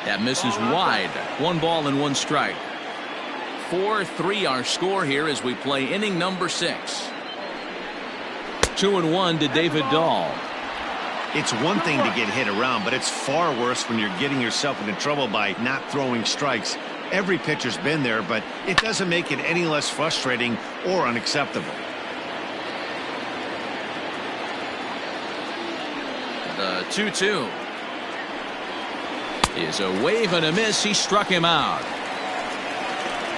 That misses wide. 1 ball and 1 strike. 4-3 our score here as we play inning number 6. 2-1 to David Dahl. It's one thing to get hit around, but it's far worse when you're getting yourself into trouble by not throwing strikes. Every pitcher's been there, but it doesn't make it any less frustrating or unacceptable. The 2-2 is a wave and a miss. He struck him out.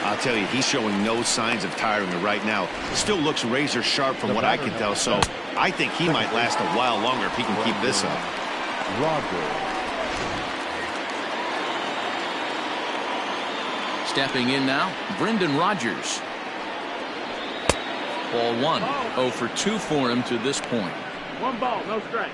I'll tell you, he's showing no signs of tiring right now. Still looks razor sharp from what I can tell, so I think he might last a while longer if he can keep this up. Stepping in now, Brendan Rodgers. Ball 1. 0 for 2 for him to this point. 1 ball, no strike.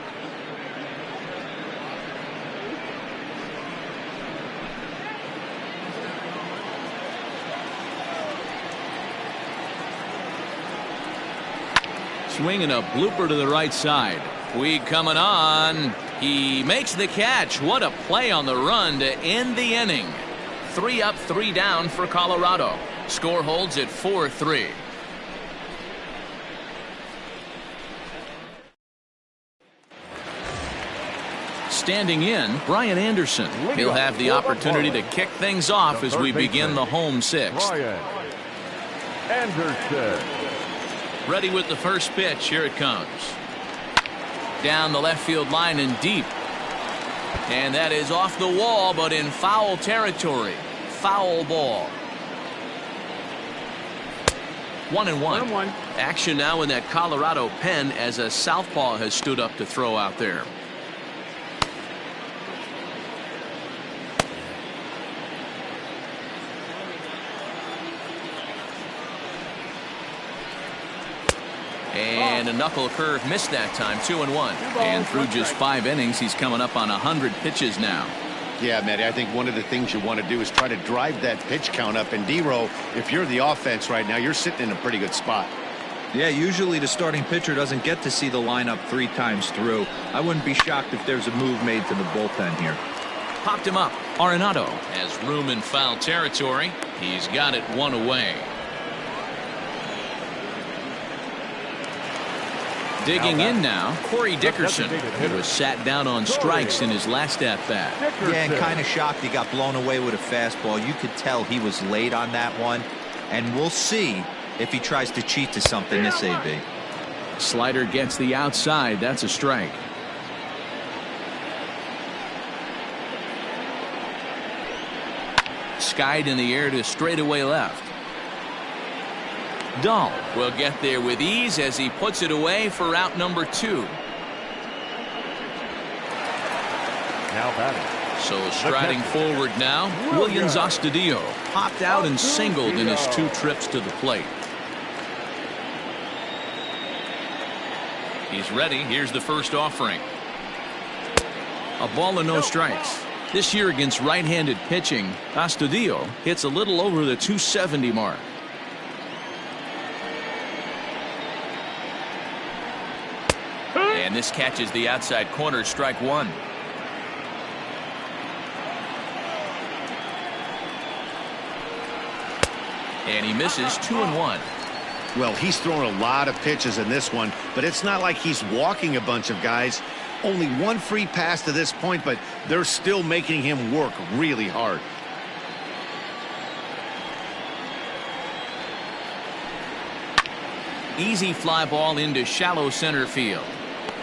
Swinging a blooper to the right side. Puig coming on. He makes the catch. What a play on the run to end the inning. 3 up, 3 down for Colorado. Score holds at 4-3. Standing in, Brian Anderson. He'll have the opportunity to kick things off as we begin the home 6th. Brian Anderson. Ready with the first pitch. Here it comes. Down the left field line and deep. And that is off the wall, but in foul territory. Foul ball. 1-1. Action now in that Colorado pen as a southpaw has stood up to throw out there. And a knuckle curve missed that time. 2-1. And through just 5 innings, he's coming up on 100 pitches now. Yeah, Matty, I think one of the things you want to do is try to drive that pitch count up. And D-Row, if you're the offense right now, you're sitting in a pretty good spot. Yeah, usually the starting pitcher doesn't get to see the lineup 3 times through. I wouldn't be shocked if there's a move made to the bullpen here. Popped him up. Arenado has room in foul territory. He's got it 1 away. Digging in now, Corey Dickerson. He was sat down on strikes in his last at-bat. Yeah, and kind of shocked he got blown away with a fastball. You could tell he was late on that one. And we'll see if he tries to cheat to something this AB. Slider gets the outside. That's a strike. Skied in the air to straightaway left. Dahl will get there with ease as he puts it away for out number 2. Now batting. So striding forward now, Willians Astudillo popped out and singled in his 2 trips to the plate. He's ready. Here's the first offering. A ball and no strikes. This year against right-handed pitching, Astudillo hits a little over the 270 mark. And this catches the outside corner. Strike 1. And he misses. 2-1. Well, he's thrown a lot of pitches in this one, but it's not like he's walking a bunch of guys. Only 1 free pass to this point, but they're still making him work really hard. Easy fly ball into shallow center field.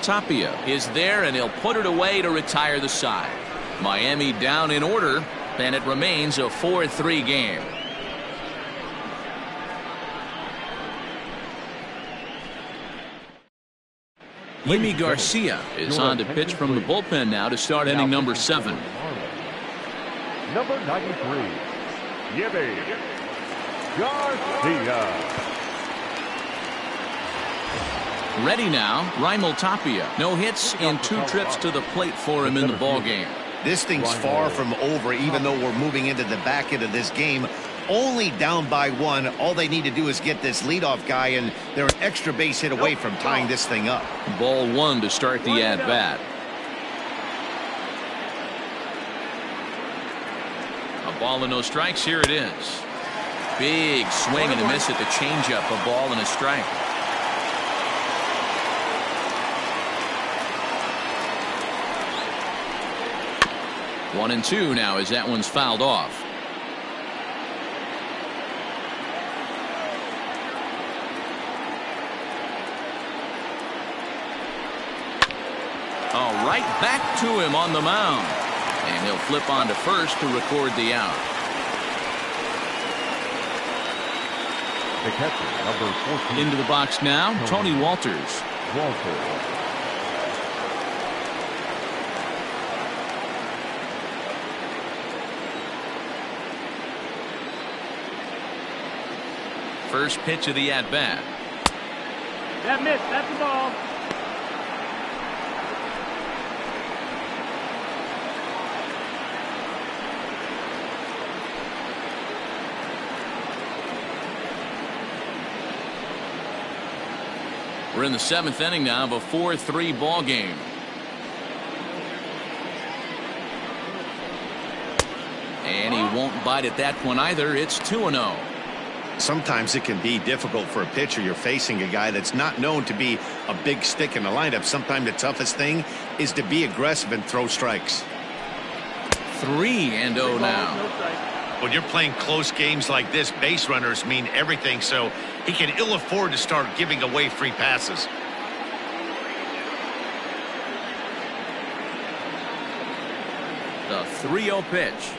Tapia is there, and he'll put it away to retire the side. Miami down in order, and it remains a 4-3 game. Yimi Garcia is on to pitch from the bullpen now to start inning number 7. Number 93, Yimi Garcia. Ready now, Raimel Tapia. No hits in 2 trips to the plate for him in the ballgame. This thing's far from over, even though we're moving into the back end of this game. Only down by 1. All they need to do is get this leadoff guy, and they're an extra base hit away from tying this thing up. Ball 1 to start the at-bat. Ball and no strikes. Here it is. Big swing and a miss at the changeup. A ball and a strike. One and two now as that one's fouled off. Oh, right back to him on the mound. And he'll flip on to first to record the out. The catcher, number 14. Into the box now, Tony Walters. First pitch of the at-bat. That miss. That's the ball. We're in the 7th inning now of a 4-3 ball game. And he won't bite at that one either. It's 2-0. Sometimes it can be difficult for a pitcher. You're facing a guy that's not known to be a big stick in the lineup. Sometimes the toughest thing is to be aggressive and throw strikes. 3-0 now. When you're playing close games like this, base runners mean everything, so he can ill afford to start giving away free passes. The 3-0 pitch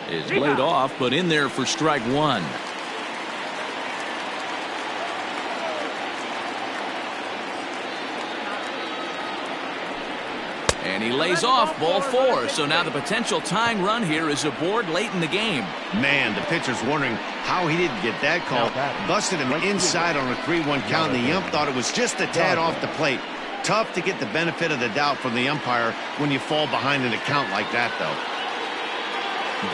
is laid off, but in there for strike one. And he lays off ball four. So now the potential tying run here is aboard late in the game. Man, the pitcher's wondering how he didn't get that call. Busted him inside on a 3-1 count, and the ump thought it was just a tad off the plate. Tough to get the benefit of the doubt from the umpire when you fall behind in a count like that, though.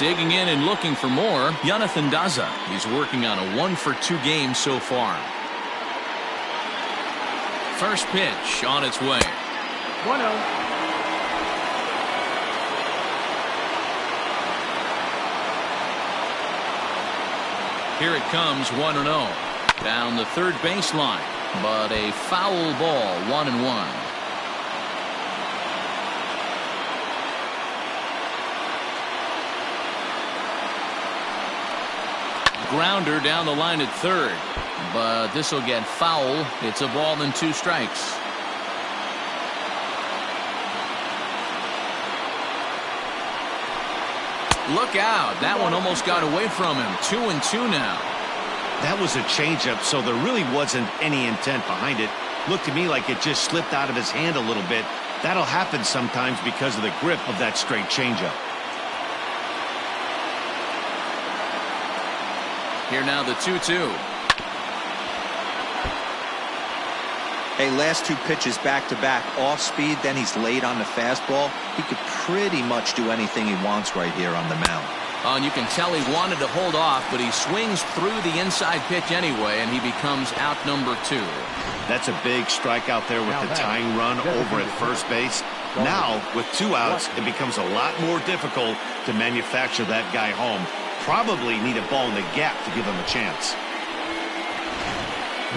Digging in and looking for more, Jonathan Daza. He's working on a 1-for-2 game so far. First pitch on its way. 1-0. Here it comes, 1-0. Down the third baseline, but a foul ball, 1-1. Grounder down the line at third, but this will get foul. It's a ball and 2 strikes. Look out. That one almost got away from him. 2-2 now. That was a changeup, so there really wasn't any intent behind it. Looked to me like it just slipped out of his hand a little bit. That'll happen sometimes because of the grip of that straight changeup. Here now the 2-2. Hey, last 2 pitches back-to-back, off speed, then he's late on the fastball. He could pretty much do anything he wants right here on the mound. Oh, and you can tell he wanted to hold off, but he swings through the inside pitch anyway, and he becomes out number 2. That's a big strike out there with the tying run over at first base. Now, with 2 outs, it becomes a lot more difficult to manufacture that guy home. Probably need a ball in the gap to give him a chance.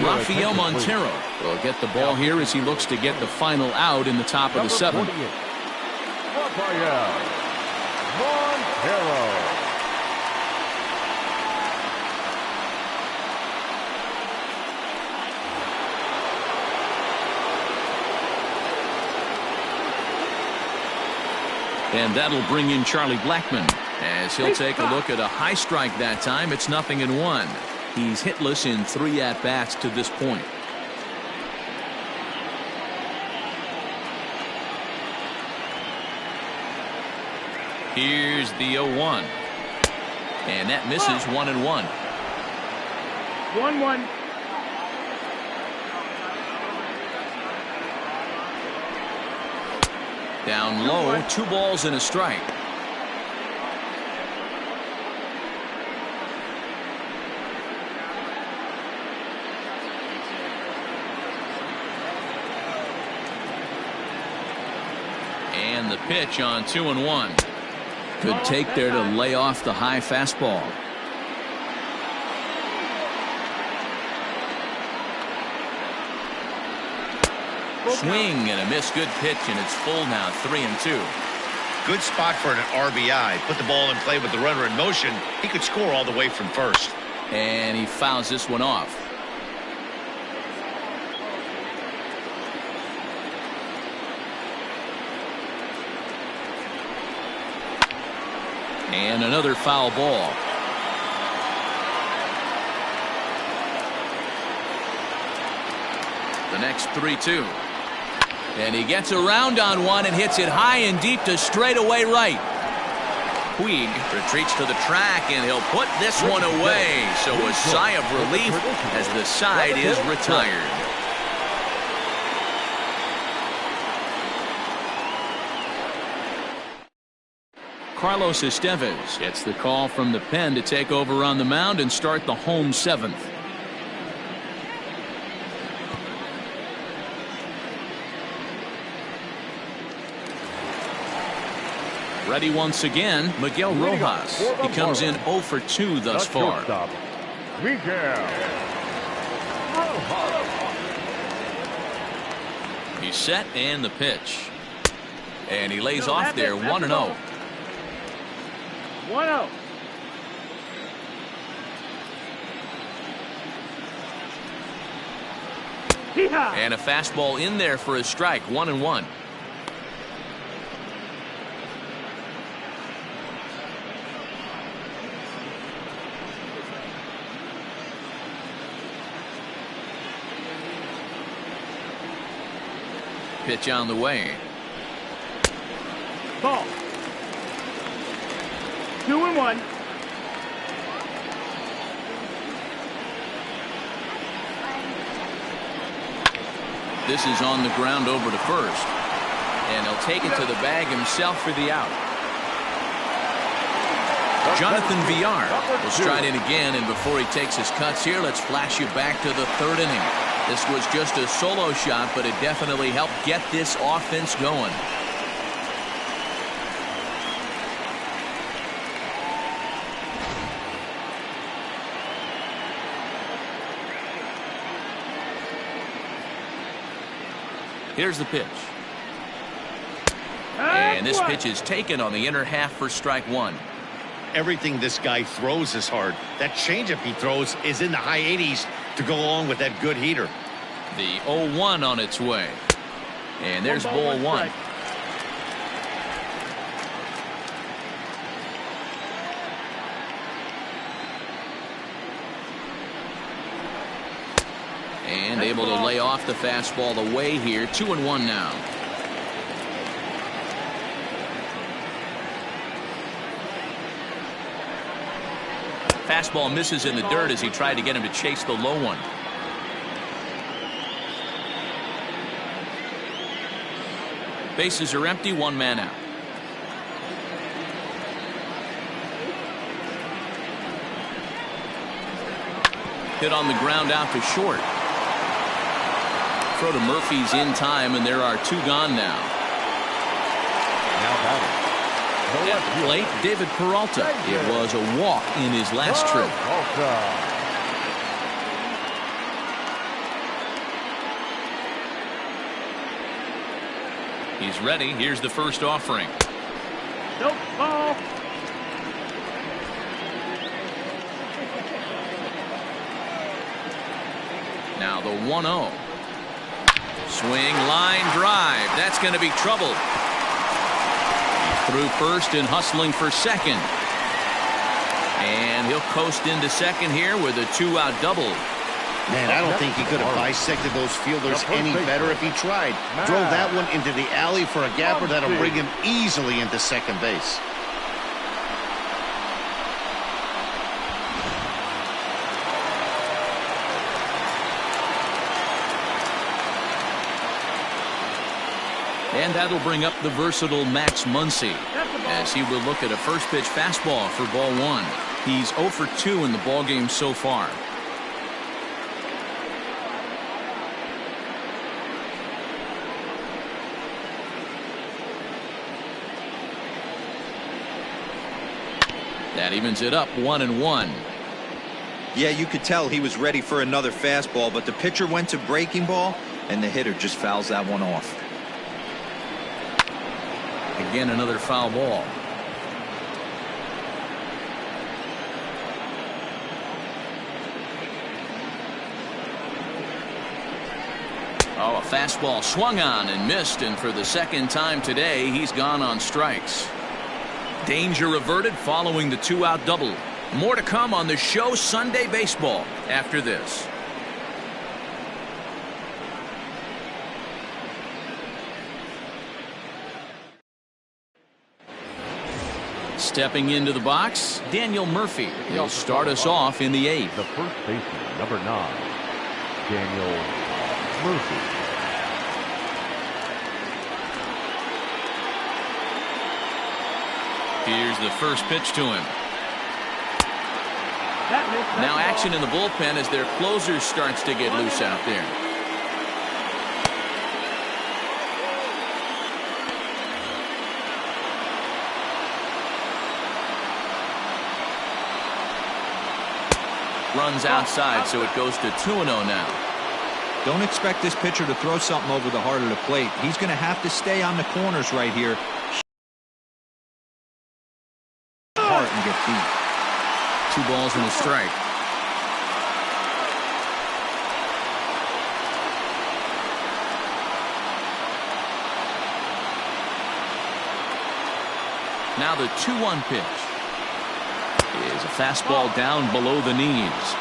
Rafael Montero will get the ball here as he looks to get the final out in the top of the 7th. Rafael Montero. And that'll bring in Charlie Blackmon as he'll take a look at a high strike that time. It's 0-1. He's hitless in 3 at-bats to this point. Here's the 0-1. And that misses 1-1. 1-1. Down low, 2 balls and a strike. And the pitch on 2-1. Good take there to lay off the high fastball. Swing and a miss. Good pitch, and it's full now. 3-2. Good spot for an RBI. Put the ball in play with the runner in motion. He could score all the way from first. And he fouls this one off. And another foul ball. The next 3-2. And he gets around on one and hits it high and deep to straightaway right. Puig retreats to the track, and he'll put this one away. So a sigh of relief as the side is retired. Carlos Estevez gets the call from the pen to take over on the mound and start the home 7th. Ready once again, Miguel Rojas. He comes in 0 for 2 thus far. He's set, and the pitch. And he lays off there, 1-0. 1-0. And a fastball in there for a strike, 1-1. Pitch on the way. Ball. 2-1. This is on the ground over to first. And he'll take it to the bag himself for the out. Jonathan Villar will stride in again, and before he takes his cuts here, let's flash you back to the 3rd inning. This was just a solo shot, but it definitely helped get this offense going. Here's the pitch. And this pitch is taken on the inner half for strike 1. Everything this guy throws is hard. That changeup he throws is in the high 80s to go along with that good heater. The 0-1 on its way. And there's ball 1. And able to lay off the fastball away here. 2-1 now. Fastball misses in the dirt as he tried to get him to chase the low one. Bases are empty, 1 man out. Hit on the ground out to short. Throw to Murphy's in time, and there are 2 gone now. Now batting. At the plate, David Peralta. It was a walk in his last trip. He's ready. Here's the first offering. Nope, ball. Now the 1-0. Swing, line drive. That's going to be trouble. Through first and hustling for second. And he'll coast into second here with a 2-out double. Man, I don't think he could have bisected those fielders any better if he tried. Drove that one into the alley for a gapper that'll bring him easily into second base. And that'll bring up the versatile Max Muncy as he will look at a first pitch fastball for ball 1. He's 0 for 2 in the ballgame so far. That evens it up 1-1. Yeah, you could tell he was ready for another fastball, but the pitcher went to breaking ball, and the hitter just fouls that one off. Again, another foul ball. Oh, a fastball swung on and missed, and for the second time today, he's gone on strikes. Danger averted following the 2-out double. More to come on the show Sunday Baseball after this. Stepping into the box, Daniel Murphy. He'll start us off in the 8th. The first baseman, number 9, Daniel Murphy. Here's the first pitch to him. Now action in the bullpen as their closer starts to get loose out there. Runs outside, so it goes to 2-0 now. Don't expect this pitcher to throw something over the heart of the plate. He's going to have to stay on the corners right here. Heart and get beat. 2 balls and a strike. Now the 2-1 pitch is a fastball down below the knees.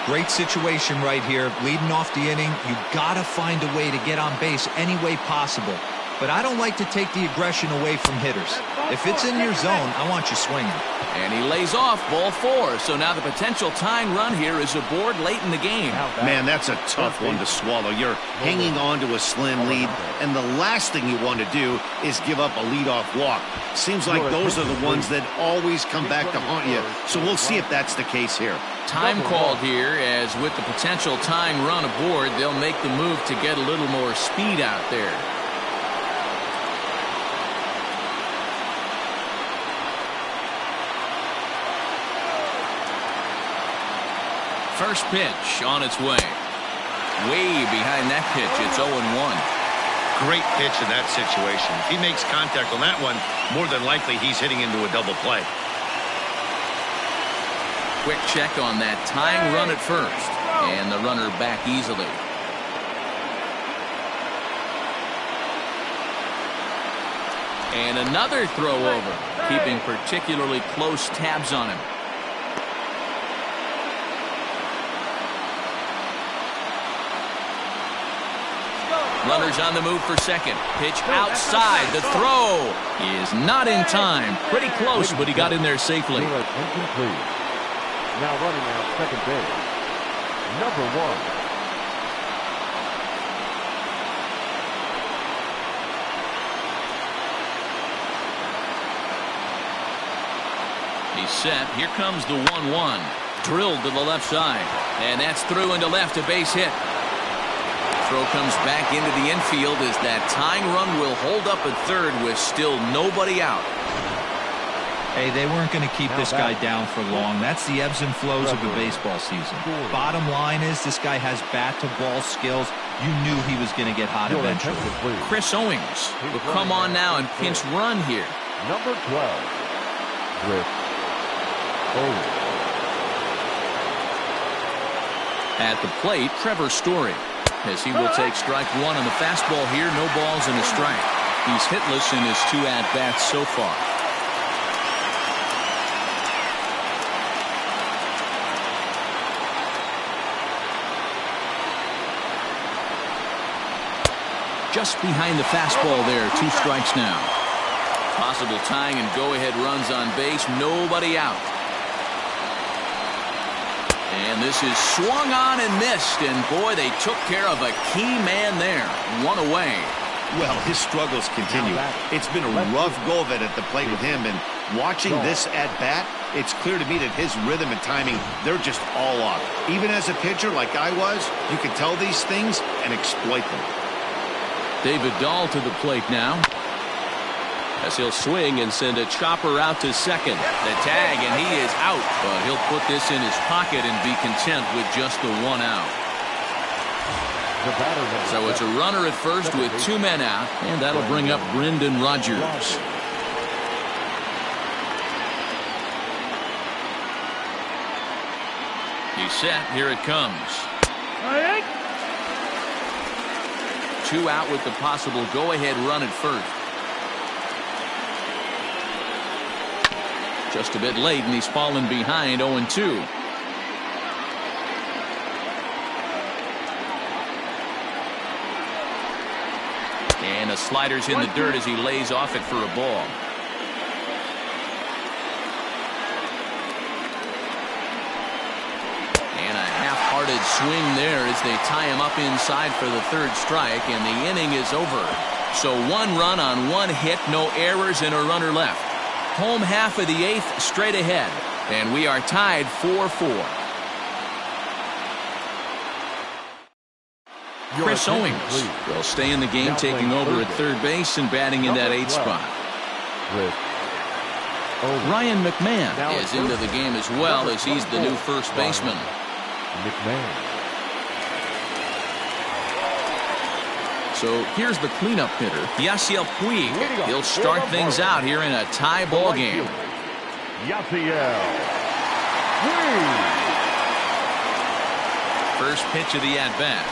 Great situation right here. Leading off the inning, you gotta find a way to get on base any way possible. But I don't like to take the aggression away from hitters. If it's in your zone, I want you swinging. And he lays off ball 4. So now the potential tying run here is aboard late in the game. Man, that's a tough one to swallow. You're hanging on to a slim lead, and the last thing you want to do is give up a leadoff walk. Seems like those are the ones that always come back to haunt you. So we'll see if that's the case here. Time called here, as with the potential tying run aboard, they'll make the move to get a little more speed out there. First pitch on its way. Way behind that pitch, it's 0-1. Great pitch in that situation. If he makes contact on that one, more than likely he's hitting into a double play. Quick check on that tying run at first, and the runner back easily. And another throw over, keeping particularly close tabs on him. Runners on the move for second. Pitch outside. The throw is not in time. Pretty close, but he got in there safely. Incomplete. Now running out second base, number 1. He's set. Here comes the 1-1. Drilled to the left side. And that's through into left, a base hit. Throw comes back into the infield as that tying run will hold up at third with still nobody out. Hey, they weren't going to keep this guy down for long. That's the ebbs and flows of a baseball season. Bottom line is this guy has bat-to-ball skills. You knew he was going to get hot eventually. Chris Owings will come on now and pinch run here. Number 12, Chris Owings. At the plate, Trevor Story, as he will take strike 1 on the fastball here. No balls and a strike. He's hitless in his 2 at-bats so far. Just behind the fastball there. 2 strikes now. Possible tying and go-ahead runs on base. Nobody out. And this is swung on and missed, and boy, they took care of a key man there. 1 away. Well, his struggles continue. It's been a rough go of it at the plate with him, and watching this at-bat, it's clear to me that his rhythm and timing, they're just all off. Even as a pitcher like I was, you can tell these things and exploit them. David Dahl to the plate now. as he'll swing and send a chopper out to second. The tag, and he is out, but he'll put this in his pocket and be content with just the one out. So it's a runner at first with 2 men out, and that'll bring up Brendan Rodgers. He's set. Here it comes. 2 out with the possible go-ahead run at first. Just a bit late, and he's fallen behind 0-2. And the slider's in the dirt as he lays off it for a ball. And a half-hearted swing there as they tie him up inside for the 3rd strike, and the inning is over. So 1 run on 1 hit, no errors, and a runner left. Home half of the 8th straight ahead, and we are tied 4-4. Chris Owings will stay in the game, taking over at 3rd base and batting in that 8th spot. Ryan McMahon is into the game as well, as he's the new first baseman. So here's the cleanup hitter, Yasiel Puig. He'll start things out here in a tie ball game. Yasiel Puig. First pitch of the at-bat.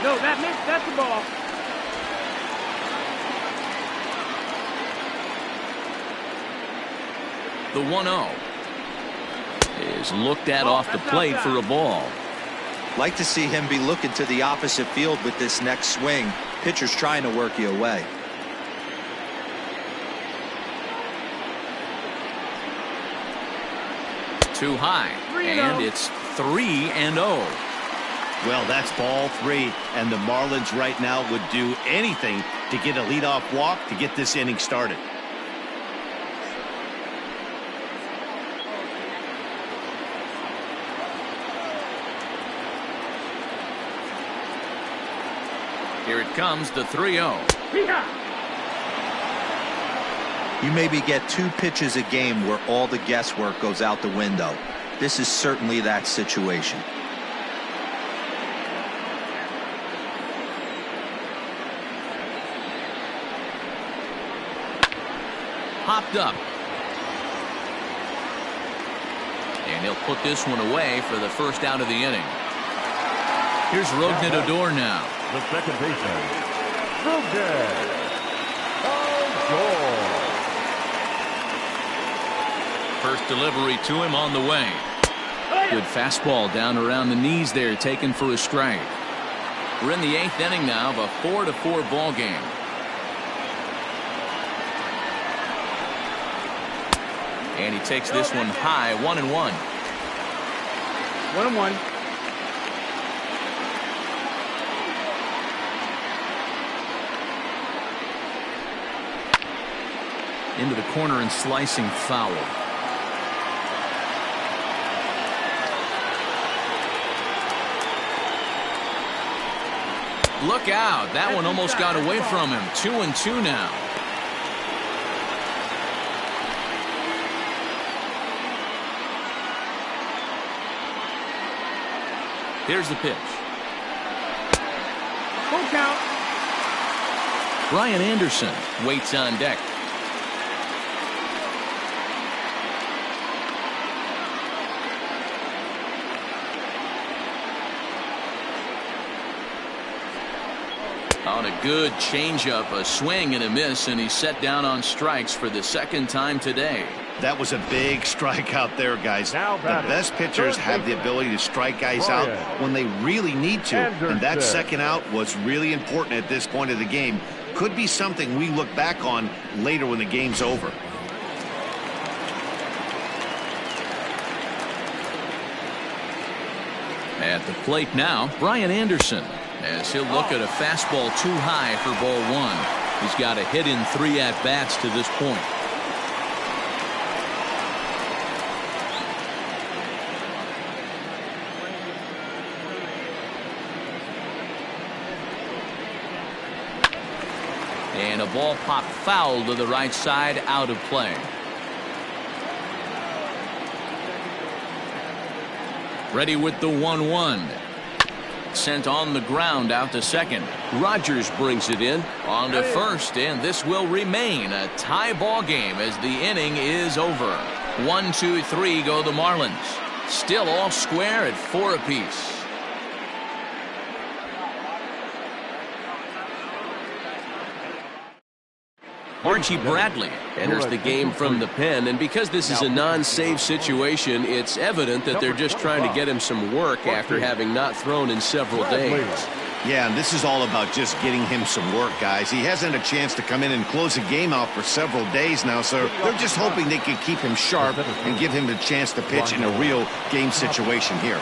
No, that missed. That's the ball. The 1-0 is looked at off the plate for a ball. Like to see him be looking to the opposite field with this next swing. Pitcher's trying to work you away. Too high, and it's 3-0. Well, that's ball 3, and the Marlins right now would do anything to get a leadoff walk to get this inning started. Here it comes, the 3-0. You maybe get 2 pitches a game where all the guesswork goes out the window. This is certainly that situation. Popped up. And he'll put this one away for the first out of the inning. Here's Rougned Odor now. The second baseman, Rougned Odor. First delivery to him on the way. Good fastball down around the knees there, taken for a strike. We're in the 8th inning now of a 4-4 ball game. And he takes this one high, 1-1. 1-1. Into the corner and slicing foul. Look out. That one almost got away from him. 2-2 now. Here's the pitch. Full count. Brian Anderson waits on deck. On a good changeup, a swing and a miss, and he's set down on strikes for the 2nd time today. That was a big strikeout there, guys. The best pitchers have the ability to strike guys out when they really need to. And that second out was really important at this point of the game. Could be something we look back on later when the game's over. At the plate now, Brian Anderson, as he'll look at a fastball too high for ball 1. He's got a hit in 3 at-bats to this point. And a ball popped foul to the right side, out of play. Ready with the 1-1. Sent on the ground out to second. Rogers brings it in. On to first, and this will remain a tie ball game as the inning is over. 1, 2, 3 go the Marlins. Still all square at 4 apiece. Archie Bradley Enters the game from the pen, and because this is a non-save situation, it's evident that they're just trying to get him some work after having not thrown in several days. Yeah, and this is all about just getting him some work, guys. He hasn't a chance to come in and close a game out for several days now, so they're just hoping they can keep him sharp and give him the chance to pitch in a real game situation here.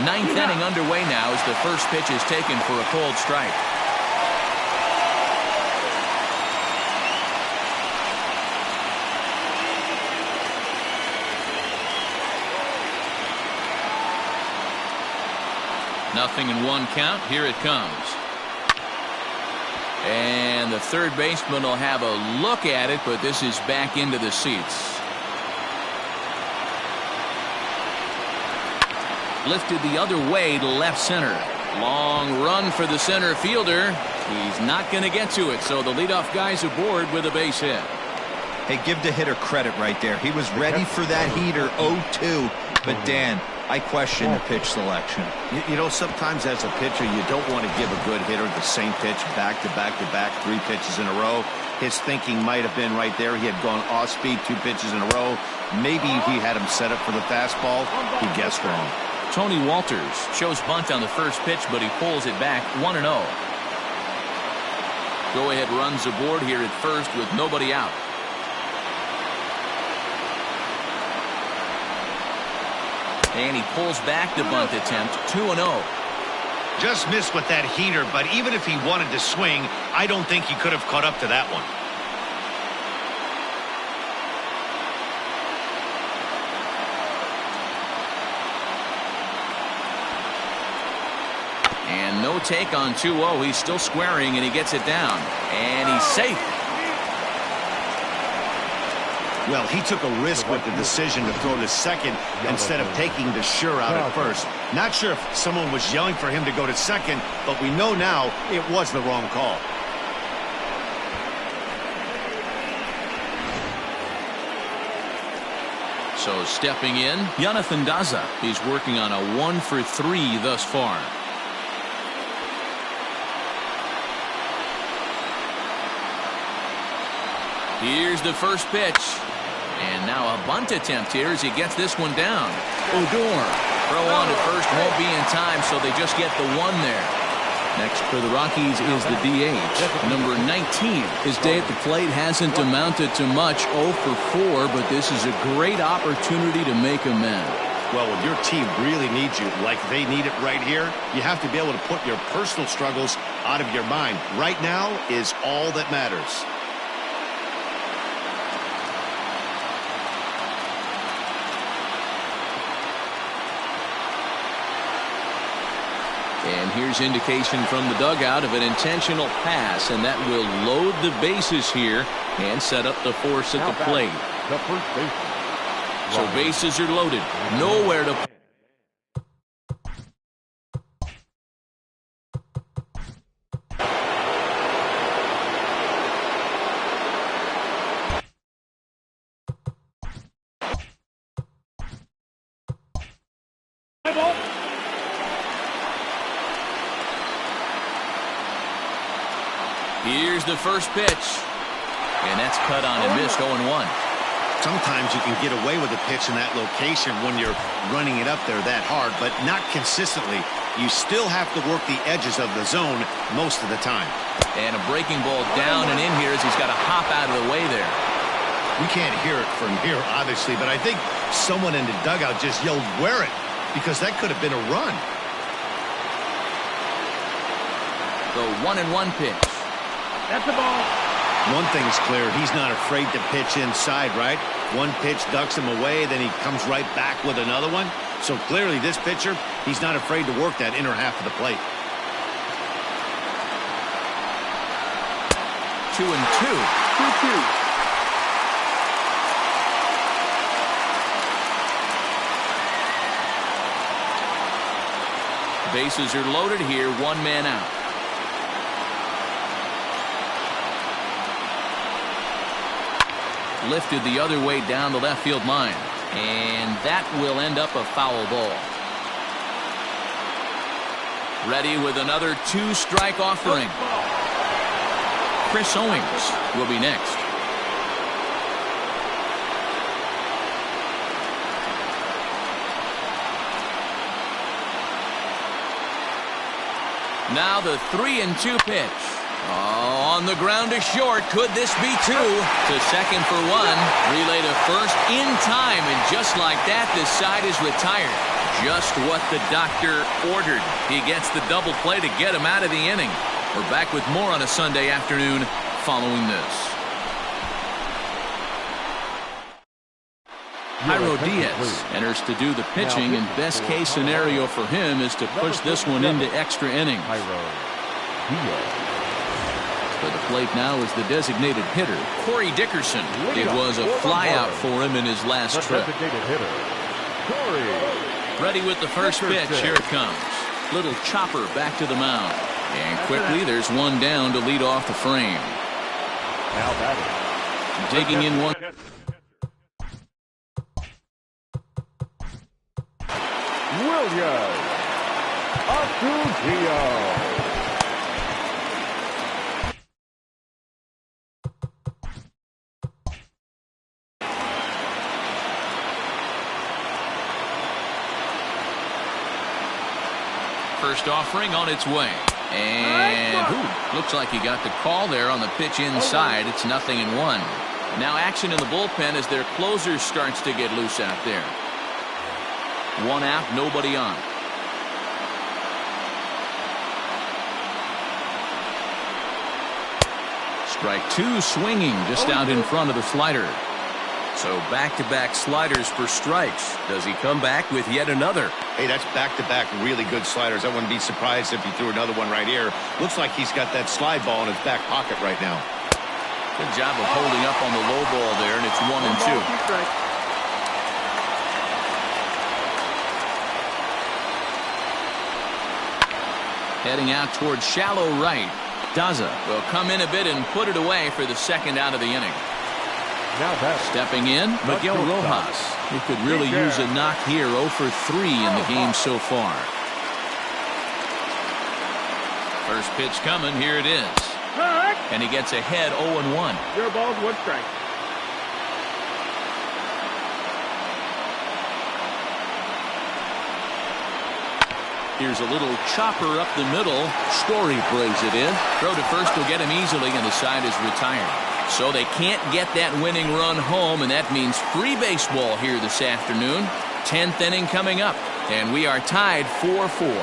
Ninth inning underway now as the first pitch is taken for a cold strike. Nothing in 1 count. Here it comes. And the third baseman will have a look at it, but this is back into the seats. Lifted the other way to left center. Long run for the center fielder. He's not going to get to it, so the leadoff guy's aboard with a base hit. Hey, give the hitter credit right there. He was ready for that heater 0-2, but Dan, I question the pitch selection. You know, sometimes as a pitcher, you don't want to give a good hitter the same pitch back to back to back, 3 pitches in a row. His thinking might have been right there. He had gone off speed 2 pitches in a row. Maybe he had him set up for the fastball. He guessed wrong. Tony Walters shows bunt on the first pitch, but he pulls it back 1-0. Go ahead runs aboard here at first with nobody out. And he pulls back the bunt attempt, 2-0. Just missed with that heater, but even if he wanted to swing, I don't think he could have caught up to that one. And no take on 2-0. He's still squaring, and he gets it down. And he's safe. Well, he took a risk with the decision to throw to second instead of taking the sure out at first. Not sure if someone was yelling for him to go to second, but we know now it was the wrong call. So stepping in, Jonathan Daza. He's working on a 1-for-3 thus far. Here's the first pitch. And now a bunt attempt here as he gets this one down. Odor. Throw on to first won't be in time, so they just get the 1 there. Next for the Rockies is the DH. Number 19. His day at the plate hasn't amounted to much, 0-for-4, but this is a great opportunity to make amends. Well, when your team really needs you, like they need it right here, you have to be able to put your personal struggles out of your mind. Right now is all that matters. And here's indication from the dugout of an intentional pass, and that will load the bases here and set up the force at the plate. The first baseman. So bases are loaded. Nowhere to. Here's the first pitch. And that's cut on and missed 0-1. Sometimes you can get away with a pitch in that location when you're running it up there that hard, but not consistently. You still have to work the edges of the zone most of the time. And a breaking ball down and in here as he's got to hop out of the way there. We can't hear it from here, obviously, but I think someone in the dugout just yelled, "Wear it," because that could have been a run. The 1-1 pitch. That's the ball. One thing's clear, he's not afraid to pitch inside, right? One pitch ducks him away, then he comes right back with another one. So clearly this pitcher, he's not afraid to work that inner half of the plate. 2-2. 2-2. Bases are loaded here, one man out. Lifted the other way down the left field line. And that will end up a foul ball. Ready with another 2-strike offering. Chris Owings will be next. Now the 3-2 pitch. Oh, on the ground to short. Could this be two? To second for one. Relay to first in time. And just like that, this side is retired. Just what the doctor ordered. He gets the double play to get him out of the inning. We're back with more on a Sunday afternoon following this. Jairo Diaz enters to do the pitching, and best case scenario for him is to push this one into extra innings. For the plate now is the designated hitter, Corey Dickerson. It was a flyout for him in his last trip. Ready with the first pitch. Here it comes. Little chopper back to the mound. And quickly there's one down to lead off the frame. Now batting. Taking in one. Williams Astudillo. First offering on its way. And looks like he got the call there on the pitch inside. It's 0-1. Now action in the bullpen as their closer starts to get loose out there. One out, nobody on. Strike two, swinging just out in front of the slider. So back-to-back sliders for strikes. Does he come back with yet another? Hey, that's back-to-back really good sliders. I wouldn't be surprised if he threw another one right here. Looks like he's got that slide ball in his back pocket right now. Good job of holding up on the low ball there, and it's 1-2. Heading out towards shallow right. Daza will come in a bit and put it away for the second out of the inning. Now that stepping in, Miguel Rojas. He could really use a knock here. 0 for 3 in the game so far. First pitch coming. Here it is. And he gets ahead 0-1. 0 balls, 1 strike. Here's a little chopper up the middle. Story brings it in. Throw to first will get him easily, and the side is retired. So they can't get that winning run home, and that means free baseball here this afternoon. 10th inning coming up, and we are tied 4-4.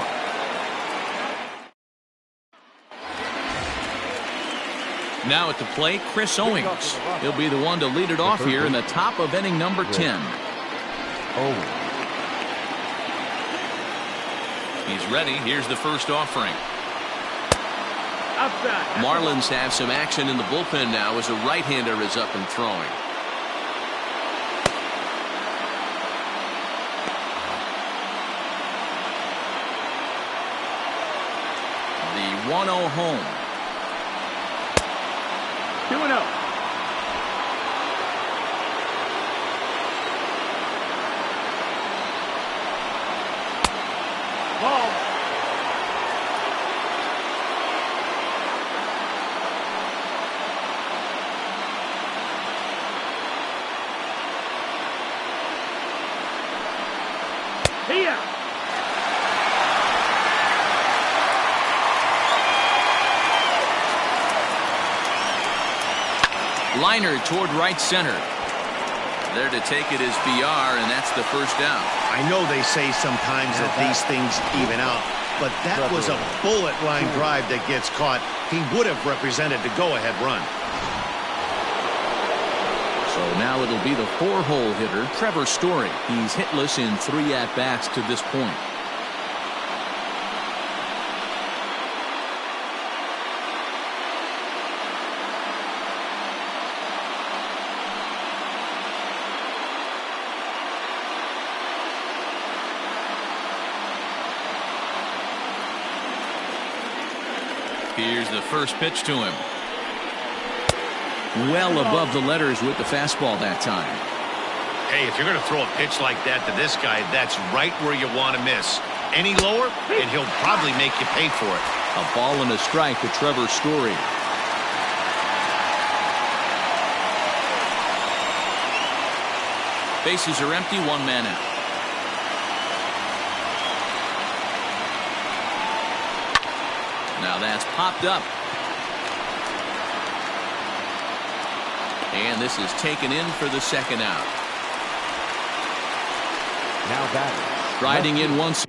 Now at the plate, Chris Owings. He'll be the one to lead it off here in the top of inning number 10. He's ready. Here's the first offering. Outside. Marlins have some action in the bullpen now as a right-hander is up and throwing. The 1-0 home. 2-0. Ball. Here. Liner toward right center. There to take it is BR, and that's the first down. I know they say sometimes that these things even out, but that was a bullet line drive that gets caught. He would have represented the go-ahead run. So now it'll be the 4-hole hitter, Trevor Story. He's hitless in 3 at-bats to this point. Here's the first pitch to him. Well above the letters with the fastball that time. Hey, if you're going to throw a pitch like that to this guy, that's right where you want to miss. Any lower, and he'll probably make you pay for it. A ball and a strike to Trevor Story. Bases are empty, one man out. Now that's popped up. And this is taken in for the second out. Now that riding in once.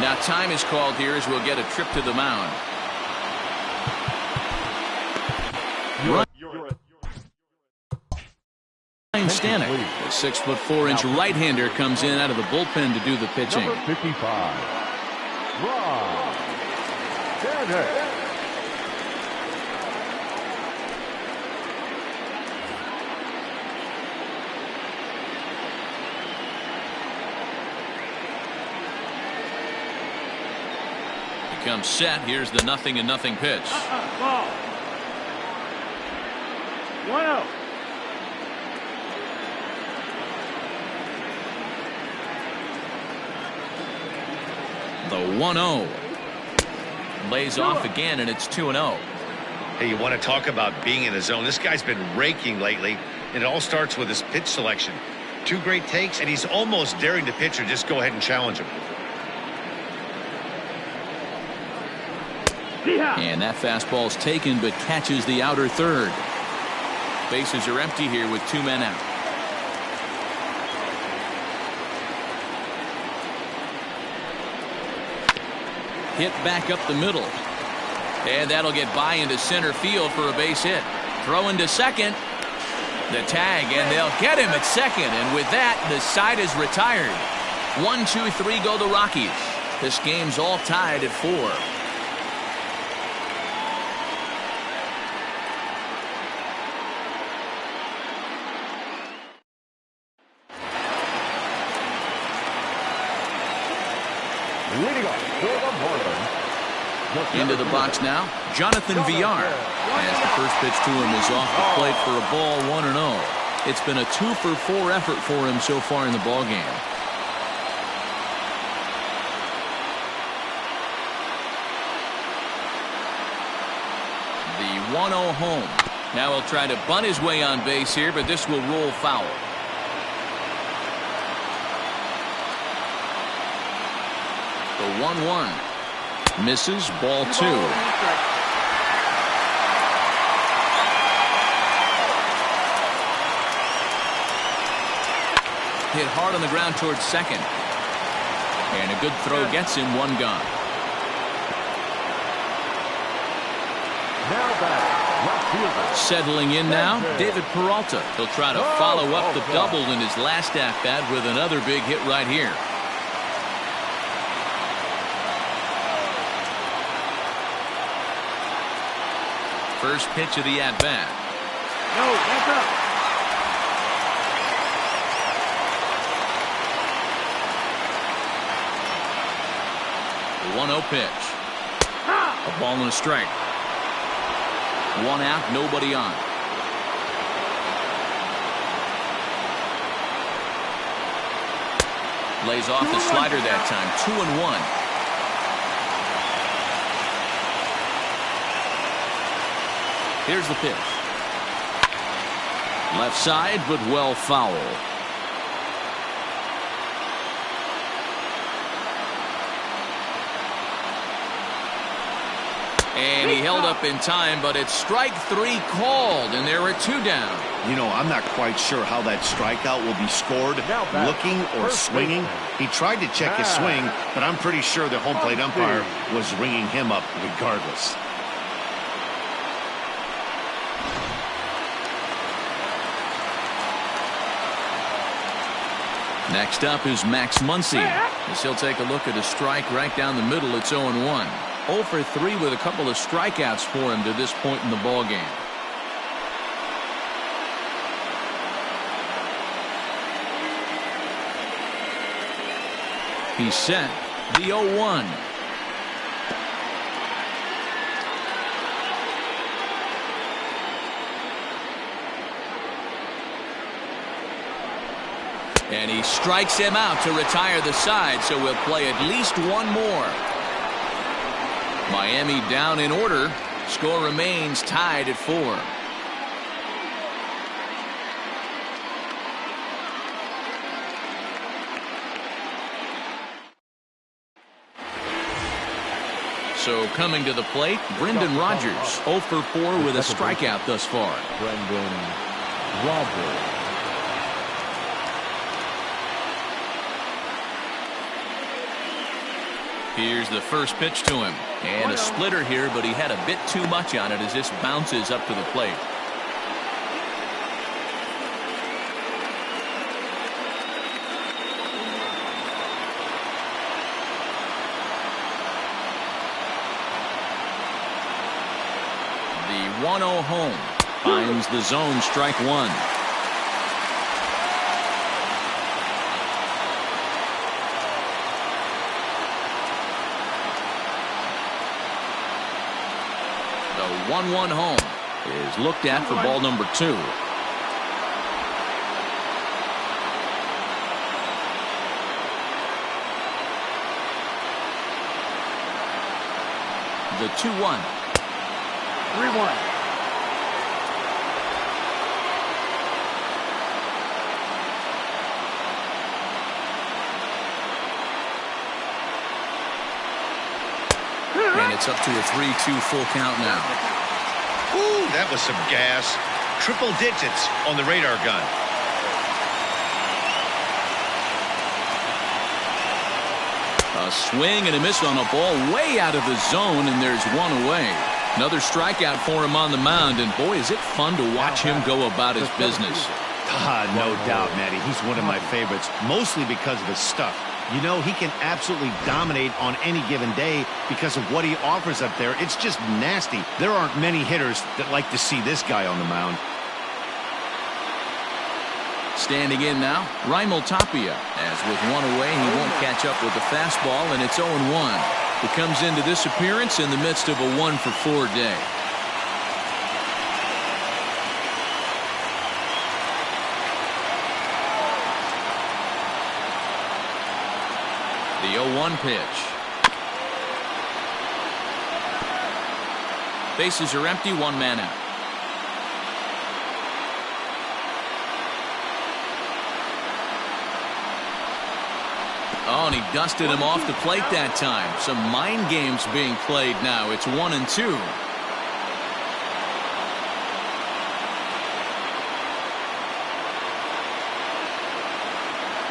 Now time is called here as we'll get a trip to the mound. Ryan Stanek, the 6'4" right-hander, comes in out of the bullpen to do the pitching. Number 55, Ryan Stanek. Comes set. Here's the 0-0 pitch. Ball. 1-0. The 1-0 lays off again, and it's 2-0. Hey, you want to talk about being in the zone? This guy's been raking lately, and it all starts with his pitch selection. 2 great takes, and he's almost daring the pitcher just go ahead and challenge him. And that fastball's taken but catches the outer third. Bases are empty here with 2 men out. Hit back up the middle. And that'll get by into center field for a base hit. Throw into second. The tag, and they'll get him at second. And with that, the side is retired. 1, 2, 3 go the Rockies. This game's all tied at 4. Leading up for the Marlins. Into the box now, Jonathan Villar. As the first pitch to him is off the plate for a ball, 1-0. It's been a 2-for-4 effort for him so far in the ballgame. The 1-0 home. Now he'll try to bunt his way on base here, but this will roll foul. The 1-1 misses, ball 2. Hit hard on the ground towards second, and a good throw gets him, 1 gone. Now back, left fielder. Settling in now, David Peralta. He'll try to follow up the double in his last at-bat with another big hit right here. First pitch of the at-bat. No, that's up. The 1-0 pitch. A ball and a strike. 1 out, nobody on. Lays off the slider that time. 2-1. Here's the pitch. Left side, but well foul. And he held up in time, but it's strike 3 called, and there are 2 down. You know, I'm not quite sure how that strikeout will be scored, looking or swinging. He tried to check his swing, but I'm pretty sure the home plate umpire was ringing him up regardless. Next up is Max Muncy, as he'll take a look at a strike right down the middle. It's 0-1. 0 for 3 with a couple of strikeouts for him to this point in the ball game. He's set. The 0-1. And he strikes him out to retire the side, so we'll play at least one more. Miami down in order. Score remains tied at 4. So coming to the plate, Brendan Rodgers, 0 for 4 with a strikeout thus far. Brendan Rodgers. Here's the first pitch to him. And a splitter here, but he had a bit too much on it as this bounces up to the plate. The 1-0 home finds the zone, strike one. The 1-1 home is looked at for ball number 2. The 2-1. 3-1. And it's up to a 3-2 full count now. Ooh, that was some gas. Triple digits on the radar gun. A swing and a miss on a ball way out of the zone, and there's one away. Another strikeout for him on the mound, and boy, is it fun to watch him go about his business. No doubt, Matty. He's one of my favorites, mostly because of his stuff. You know, he can absolutely dominate on any given day because of what he offers up there. It's just nasty. There aren't many hitters that like to see this guy on the mound. Standing in now, Raimel Tapia. As with one away, he won't catch up with the fastball, and it's 0-1. He comes into this appearance in the midst of a 1-for-4 day. The 0-1 pitch. Bases are empty, one man out. Oh, and he dusted him off the plate that time. Some mind games being played now. It's 1-2.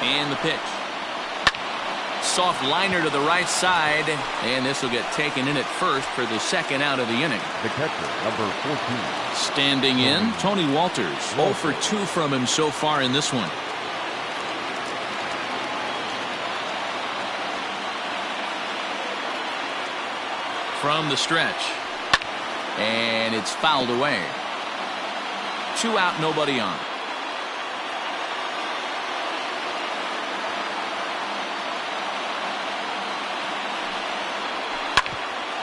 And the pitch. Soft liner to the right side, and this will get taken in at first for the second out of the inning. The catcher, number 14. Standing in, Tony Walters. 0 for 2 from him so far in this one. From the stretch, and it's fouled away. 2 out, nobody on.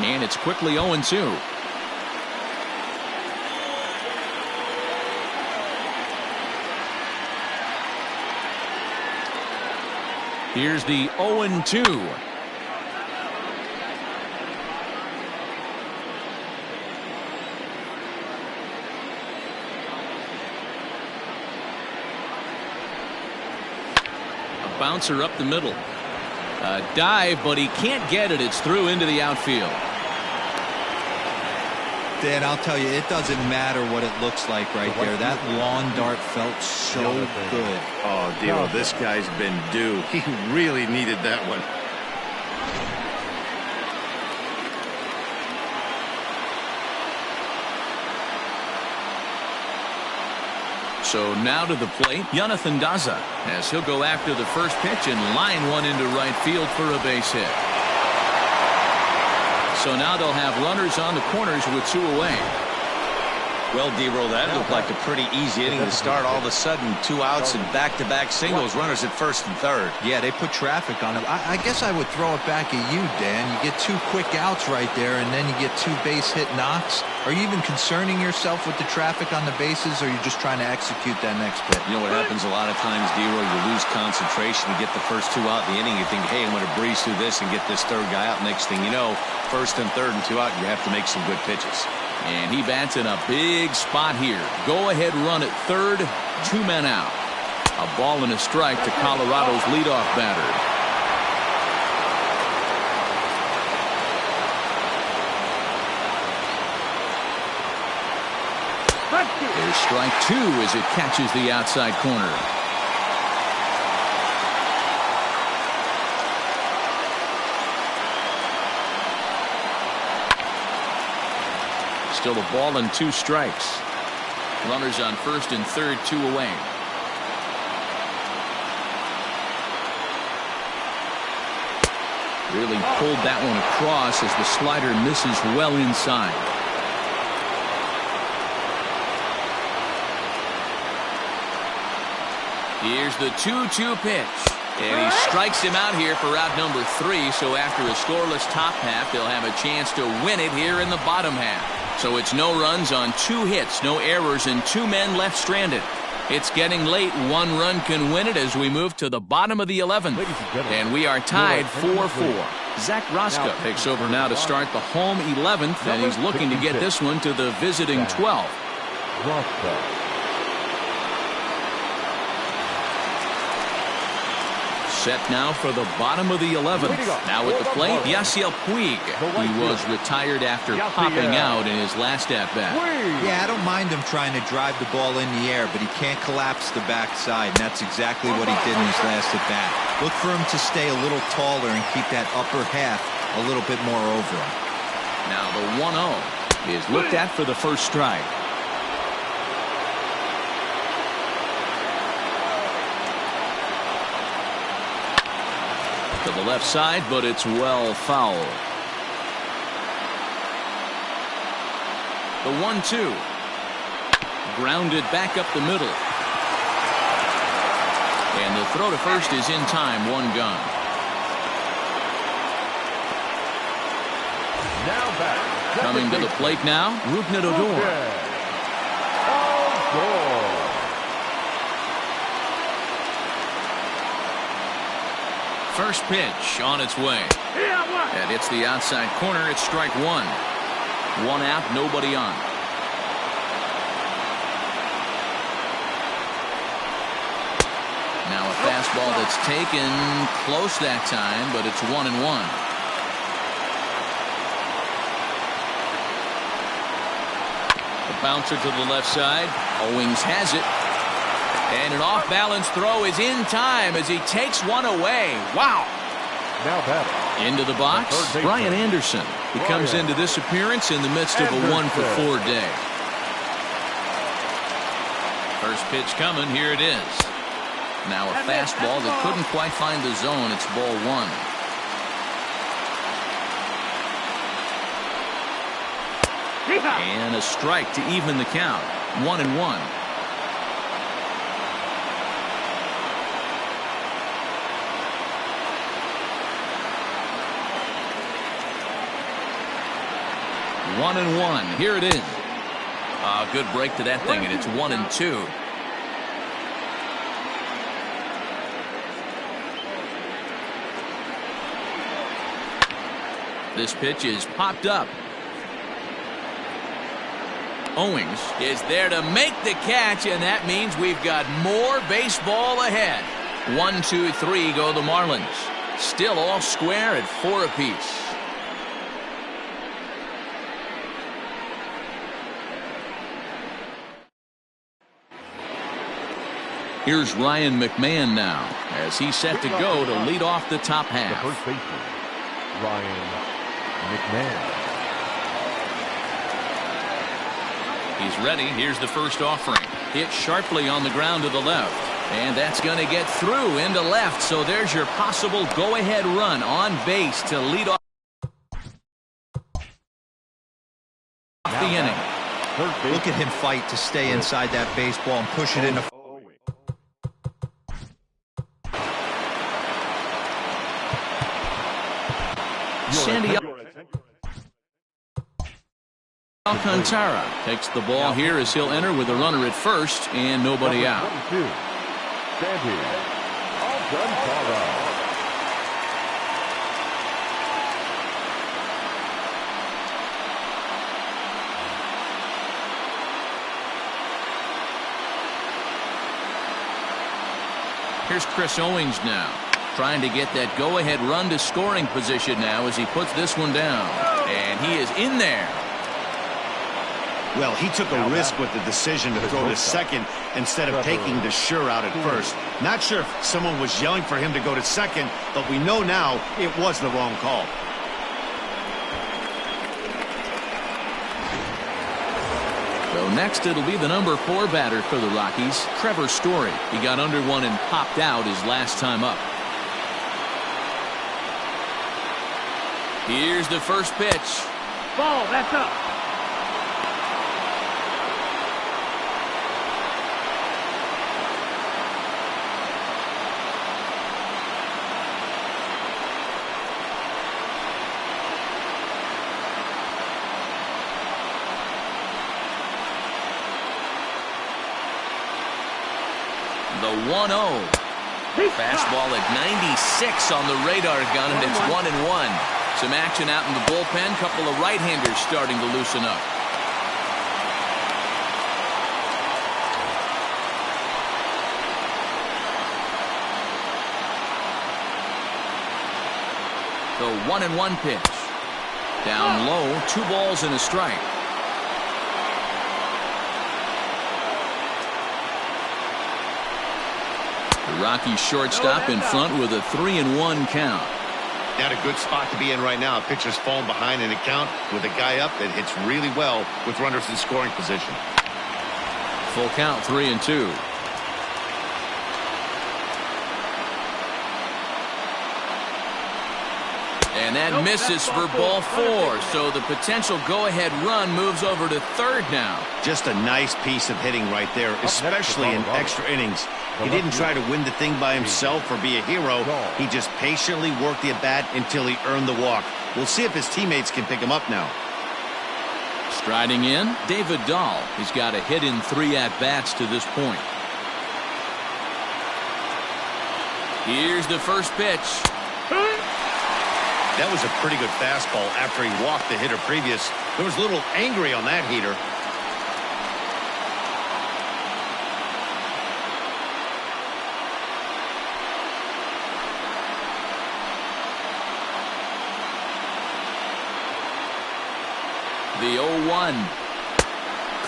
And it's quickly 0-2. Here's the 0-2. A bouncer up the middle. A dive, but he can't get it. It's through into the outfield. Dan, I'll tell you, it doesn't matter what it looks like right there. That lawn dart felt so good. Oh, Dilo, this guy's been due. He really needed that one. So now to the plate, Jonathan Daza, as he'll go after the first pitch and line one into right field for a base hit. So now they'll have runners on the corners with 2 away. Well, D-Roll, that looked like a pretty easy inning to start. All of a sudden, 2 outs and back-to-back singles, runners at first and third. Yeah, they put traffic on it. I guess I would throw it back at you, Dan. You get 2 quick outs right there, and then you get 2 base hit knocks. Are you even concerning yourself with the traffic on the bases, or are you just trying to execute that next pitch? You know what happens a lot of times, D-Roll? You lose concentration. You get the first 2 out in the inning. You think, hey, I'm going to breeze through this and get this third guy out. Next thing you know, first and third and 2 out, you have to make some good pitches. And he bats in a big spot here. Go-ahead run at third, 2 men out. A ball and a strike to Colorado's leadoff batter. There's strike 2 as it catches the outside corner. Still a ball and 2 strikes. Runners on first and third, 2 away. Really pulled that one across as the slider misses well inside. Here's the 2-2 pitch. And he strikes him out here for out number 3. So after a scoreless top half, they'll have a chance to win it here in the bottom half. So it's no runs on 2 hits, no errors, and 2 men left stranded. It's getting late. 1 run can win it as we move to the bottom of the 11th. And we are tied 4-4. Zach Rosca takes over now to start the home 11th, and he's looking to get this one to the visiting 12th. Set now for the bottom of the 11th. Now at the plate, Yasiel Puig. He was retired after popping out in his last at-bat. Yeah, I don't mind him trying to drive the ball in the air, but he can't collapse the backside, and that's exactly what he did in his last at-bat. Look for him to stay a little taller and keep that upper half a little bit more over him. Now the 1-0 is looked at for the first strike. To the left side, but it's well fouled. The 1-2. Grounded back up the middle. And the throw to first is in time. 1 gone. Now back. Coming to the plate now, Rougned Odor. First pitch on its way. And it's the outside corner. It's strike 1. 1 out, nobody on. Now a fastball that's taken close that time, but it's 1-1. The bouncer to the left side. Owings has it. And an off-balance throw is in time as he takes one away. Wow. Now batting. Into the box, Brian Anderson. He comes into this appearance in the midst of a 1-for-4 day. First pitch coming. Here it is. Now a fastball that couldn't quite find the zone. It's ball 1. And a strike to even the count. 1-1. One and one. Here it is. Good break to that thing, and it's 1-2. This pitch is popped up. Owings is there to make the catch, and that means we've got more baseball ahead. 1, 2, 3 go the Marlins. Still all square at 4 apiece. Here's Ryan McMahon now as he's set to go to lead off the top half. The first baseman, Ryan McMahon. He's ready. Here's the first offering. Hit sharply on the ground to the left. And that's going to get through into left. So there's your possible go-ahead run on base to lead off the inning. Look at him fight to stay inside that baseball and push it into. Sandy Alcantara takes the ball here as he'll enter with a runner at first and nobody out. Sandy Alcantara. Here's Chris Owings now, trying to get that go-ahead run to scoring position now as he puts this one down. And he is in there. Well, he took a risk with the decision to throw to second instead of taking the sure out at first. Not sure if someone was yelling for him to go to second, but we know now it was the wrong call. So next it'll be the number 4 batter for the Rockies, Trevor Story. He got under one and popped out his last time up. Here's the first pitch. Ball, that's up. The 1-0. Fastball at 96 on the radar gun, and it's 1-1. Some action out in the bullpen. Couple of right-handers starting to loosen up. The 1-1 pitch. Down low, 2 balls and a strike. The Rockies shortstop in front with a 3-1 count. Not a good spot to be in right now. Pitcher's falling behind in the count with a guy up that hits really well with runners in scoring position. Full count, 3-2. And that misses for ball 4. So the potential go-ahead run moves over to third now. Just a nice piece of hitting right there, especially in extra innings. He didn't try to win the thing by himself or be a hero. He just patiently worked the at-bat until he earned the walk. We'll see if his teammates can pick him up now. Striding in, David Dahl. He's got a hit in 3 at-bats to this point. Here's the first pitch. That was a pretty good fastball after he walked the hitter previous. There was a little angry on that heater. The 0-1.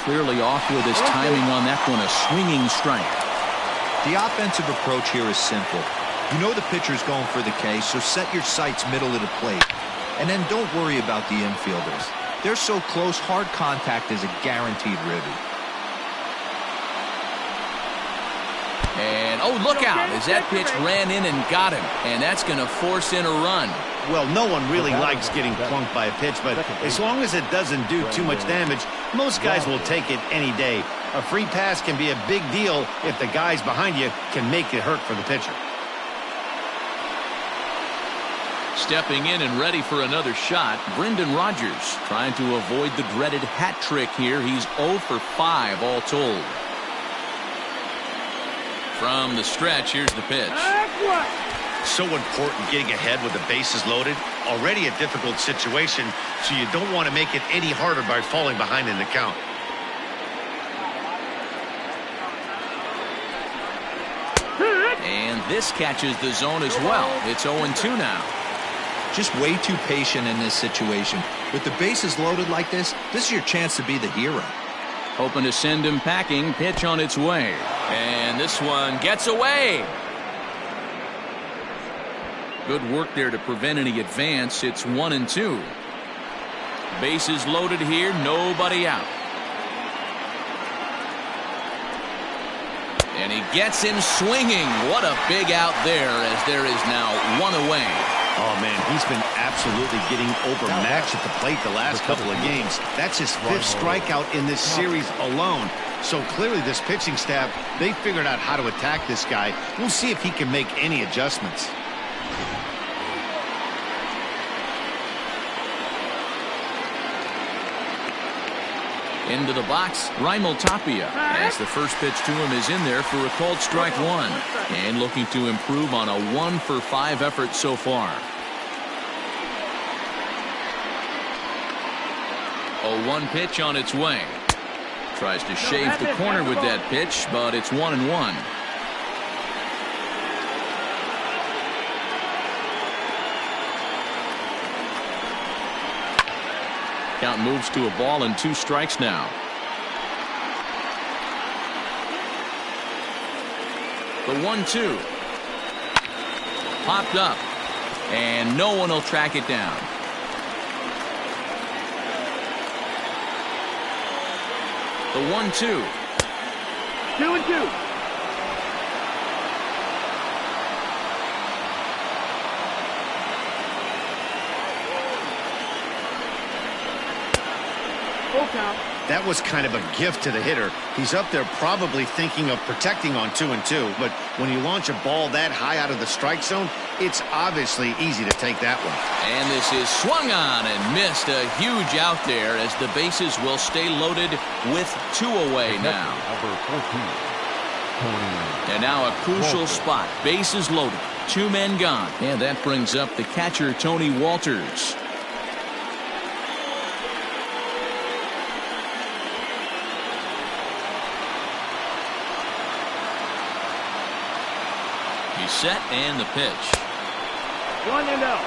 Clearly off with his timing on that one. A swinging strike. The offensive approach here is simple. You know the pitcher's going for the K, so set your sights middle of the plate. And then don't worry about the infielders. They're so close, hard contact is a guaranteed ribby. And, oh, look out as that pitch ran in and got him. And that's going to force in a run. Well, no one really likes getting plunked by a pitch, but as long as it doesn't do too much damage, most guys will take it any day. A free pass can be a big deal if the guys behind you can make it hurt for the pitcher. Stepping in and ready for another shot, Brendan Rodgers trying to avoid the dreaded hat trick here. He's 0 for 5 all told. From the stretch, here's the pitch. So important getting ahead with the bases loaded. Already a difficult situation, so you don't want to make it any harder by falling behind in the count. And this catches the zone as well. It's 0-2 now. Just way too patient in this situation. With the bases loaded like this is your chance to be the hero. Hoping to send him packing. Pitch on its way. And this one gets away. Good work there to prevent any advance. It's 1-2. Bases loaded here. Nobody out. And he gets him swinging. What a big out there as there is now 1 away. Oh, man, he's been absolutely getting overmatched at the plate the last couple of games. That's his 5th strikeout in this series alone. So clearly this pitching staff, they figured out how to attack this guy. We'll see if he can make any adjustments. Into the box, Raimel Tapia, as the first pitch to him is in there for a called strike 1. And looking to improve on a 1-for-5 effort so far. A 1 pitch on its way. Tries to shave the corner with that pitch, but it's 1-1. Count moves to a ball and 2 strikes now. The 1-2. Popped up. And no one will track it down. The 1-2. 2-2. That was kind of a gift to the hitter. He's up there probably thinking of protecting on 2-2, but when you launch a ball that high out of the strike zone, it's obviously easy to take that one. And this is swung on and missed. A huge out there as the bases will stay loaded with 2 away now. Number 14, Tony. And now a crucial spot. Bases loaded. 2 men gone. And that brings up the catcher, Tony Walters. He's set and the pitch. 1-0.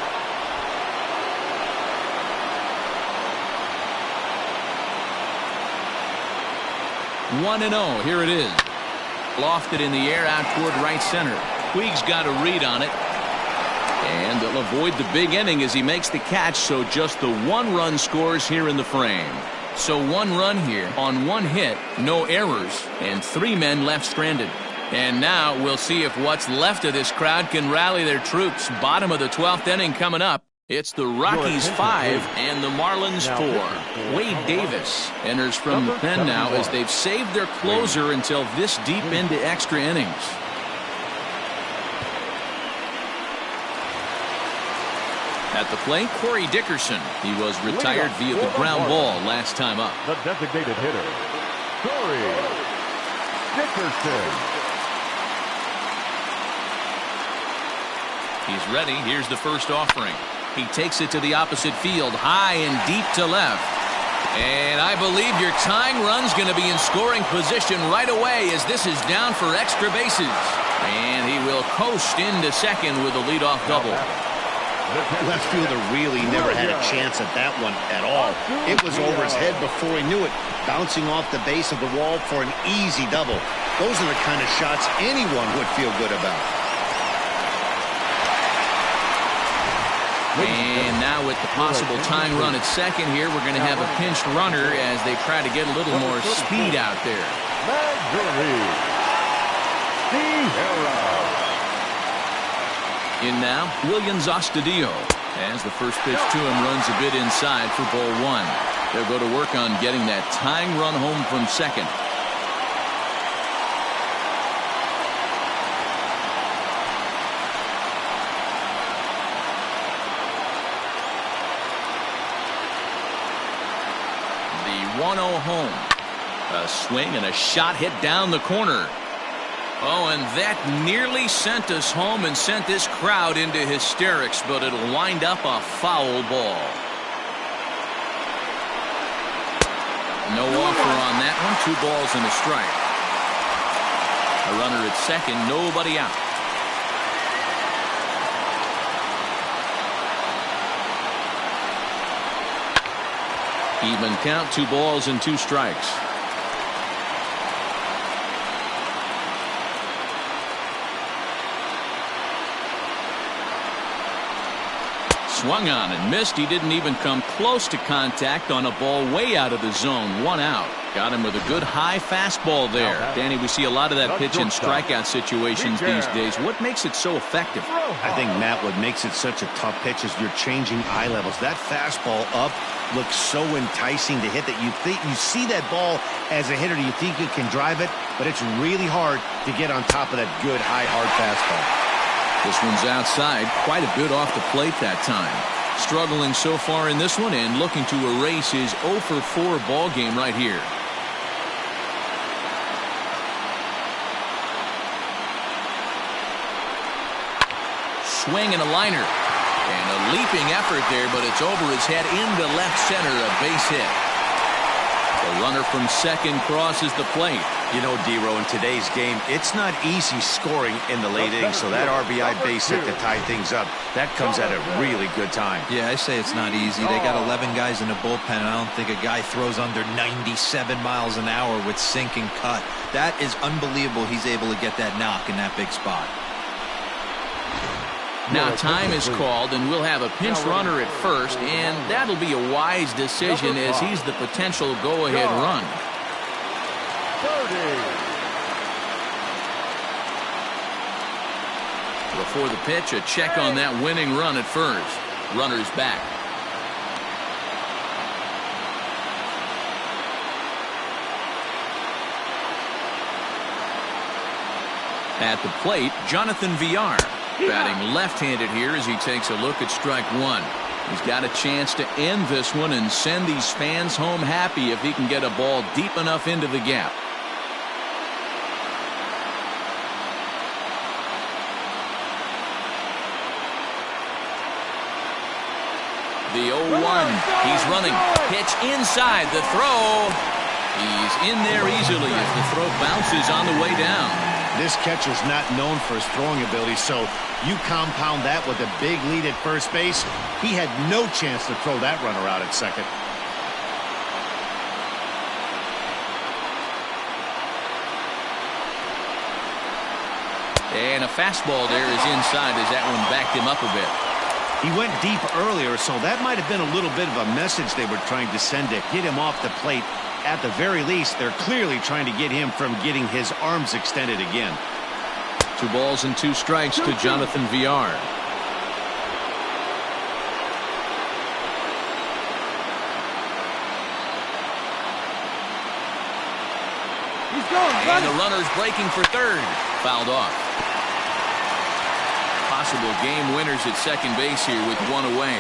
1-0. Here it is. Lofted in the air out toward right center. Puig's got a read on it. And they'll avoid the big inning as he makes the catch, so just the 1 run scores here in the frame. So 1 run here on 1 hit, no errors, and 3 men left stranded. And now we'll see if what's left of this crowd can rally their troops. Bottom of the 12th inning coming up. It's the Rockies 5 and the Marlins 4. Wade Davis enters from the pen now as they've saved their closer until this deep into extra innings. At the plate, Corey Dickerson. He was retired via the ground ball last time up. The designated hitter, Corey Dickerson. He's ready. Here's the first offering. He takes it to the opposite field, high and deep to left. And I believe your tying run's going to be in scoring position right away as this is down for extra bases. And he will coast into second with a leadoff double. Left fielder really never had a chance at that one at all. It was over his head before he knew it, bouncing off the base of the wall for an easy double. Those are the kind of shots anyone would feel good about. And now with the possible tying run at second here, we're going to have a pinched runner as they try to get a little more speed out there. In now, Williams Astudillo, as the first pitch to him runs a bit inside for ball 1. They'll go to work on getting that tying run home from second. The 1-0 home. A swing and a shot hit down the corner. Oh, and that nearly sent us home and sent this crowd into hysterics, but it'll wind up a foul ball. No offer on that one. 2 balls and a strike. A runner at second, nobody out. Even count, 2 balls and 2 strikes. Swung on and missed. He didn't even come close to contact on a ball way out of the zone. 1 out. Got him with a good high fastball there. Danny, we see a lot of that pitch in strikeout situations these days. What makes it so effective? I think, Matt, what makes it such a tough pitch is you're changing eye levels. That fastball up looks so enticing to hit that you see that ball as a hitter, you think you can drive it, but it's really hard to get on top of that good high hard fastball. This one's outside, quite a bit off the plate that time. Struggling so far in this one and looking to erase his 0 for 4 ball game right here. Swing and a liner. And a leaping effort there, but it's over his head into left center, a base hit. The runner from second crosses the plate. You know, D-Row, in today's game, it's not easy scoring in the late innings, so that RBI base hit to tie things up, that comes at a really good time. Yeah, I say it's not easy. They got 11 guys in the bullpen, and I don't think a guy throws under 97 miles an hour with sink and cut. That is unbelievable he's able to get that knock in that big spot. Now time is called, and we'll have a pinch runner at first, and that'll be a wise decision as he's the potential go-ahead run. Before the pitch, a check on that winning run at first. Runner's back. At the plate, Jonathan Villar. Batting left-handed here as he takes a look at strike one. He's got a chance to end this one and send these fans home happy if he can get a ball deep enough into the gap. The 0-1. He's running. Pitch inside. The throw. He's in there easily as the throw bounces on the way down. This catcher's not known for his throwing ability, so you compound that with a big lead at first base. He had no chance to throw that runner out at second. And a fastball there is inside as that one backed him up a bit. He went deep earlier, so that might have been a little bit of a message they were trying to send to get him off the plate. At the very least, they're clearly trying to get him from getting his arms extended again. 2 balls and 2 strikes to Jonathan Villar. And the runner's breaking for third. Fouled off. Possible game winners at second base here with 1 away.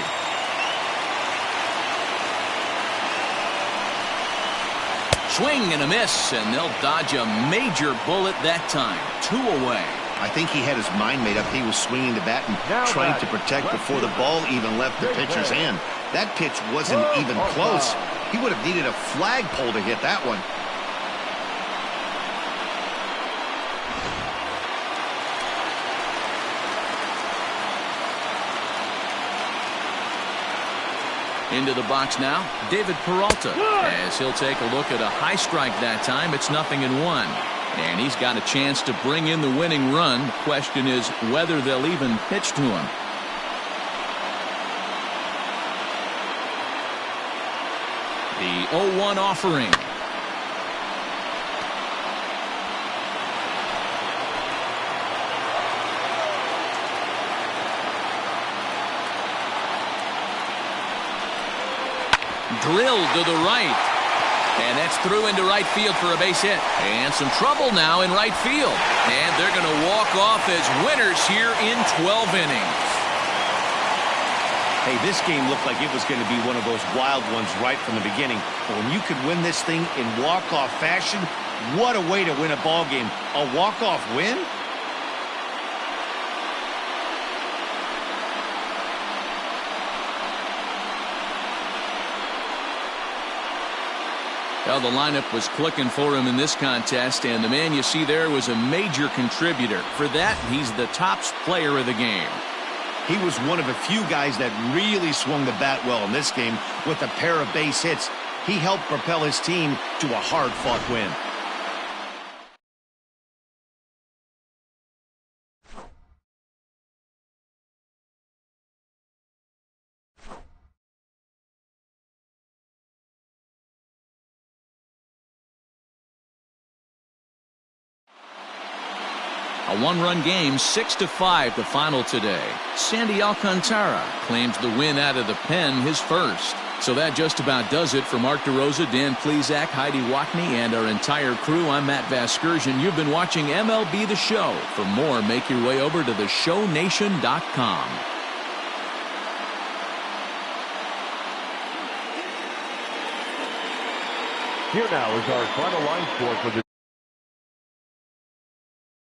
Swing and a miss, and they'll dodge a major bullet that time. 2 away. I think he had his mind made up. He was swinging the bat and trying to protect before the ball even left the pitcher's hand. That pitch wasn't even close. He would have needed a flagpole to hit that one. Into the box now, David Peralta, as he'll take a look at a high strike that time. It's 0-1. And he's got a chance to bring in the winning run. The question is whether they'll even pitch to him. The 0-1 offering. Drilled to the right. And that's through into right field for a base hit. And some trouble now in right field. And they're going to walk off as winners here in 12 innings. Hey, this game looked like it was going to be one of those wild ones right from the beginning. But when you could win this thing in walk-off fashion, what a way to win a ball game. A walk-off win? Well, the lineup was clicking for him in this contest, and the man you see there was a major contributor. For that, he's the top player of the game. He was one of a few guys that really swung the bat well in this game with a pair of base hits. He helped propel his team to a hard-fought win. A one-run game, 6-5 the final today. Sandy Alcantara claims the win out of the pen, his first. So that just about does it for Mark DeRosa, Dan Plesac, Heidi Watney, and our entire crew. I'm Matt Vasgersian. You've been watching MLB The Show. For more, make your way over to theshownation.com. Here now is our final line score for the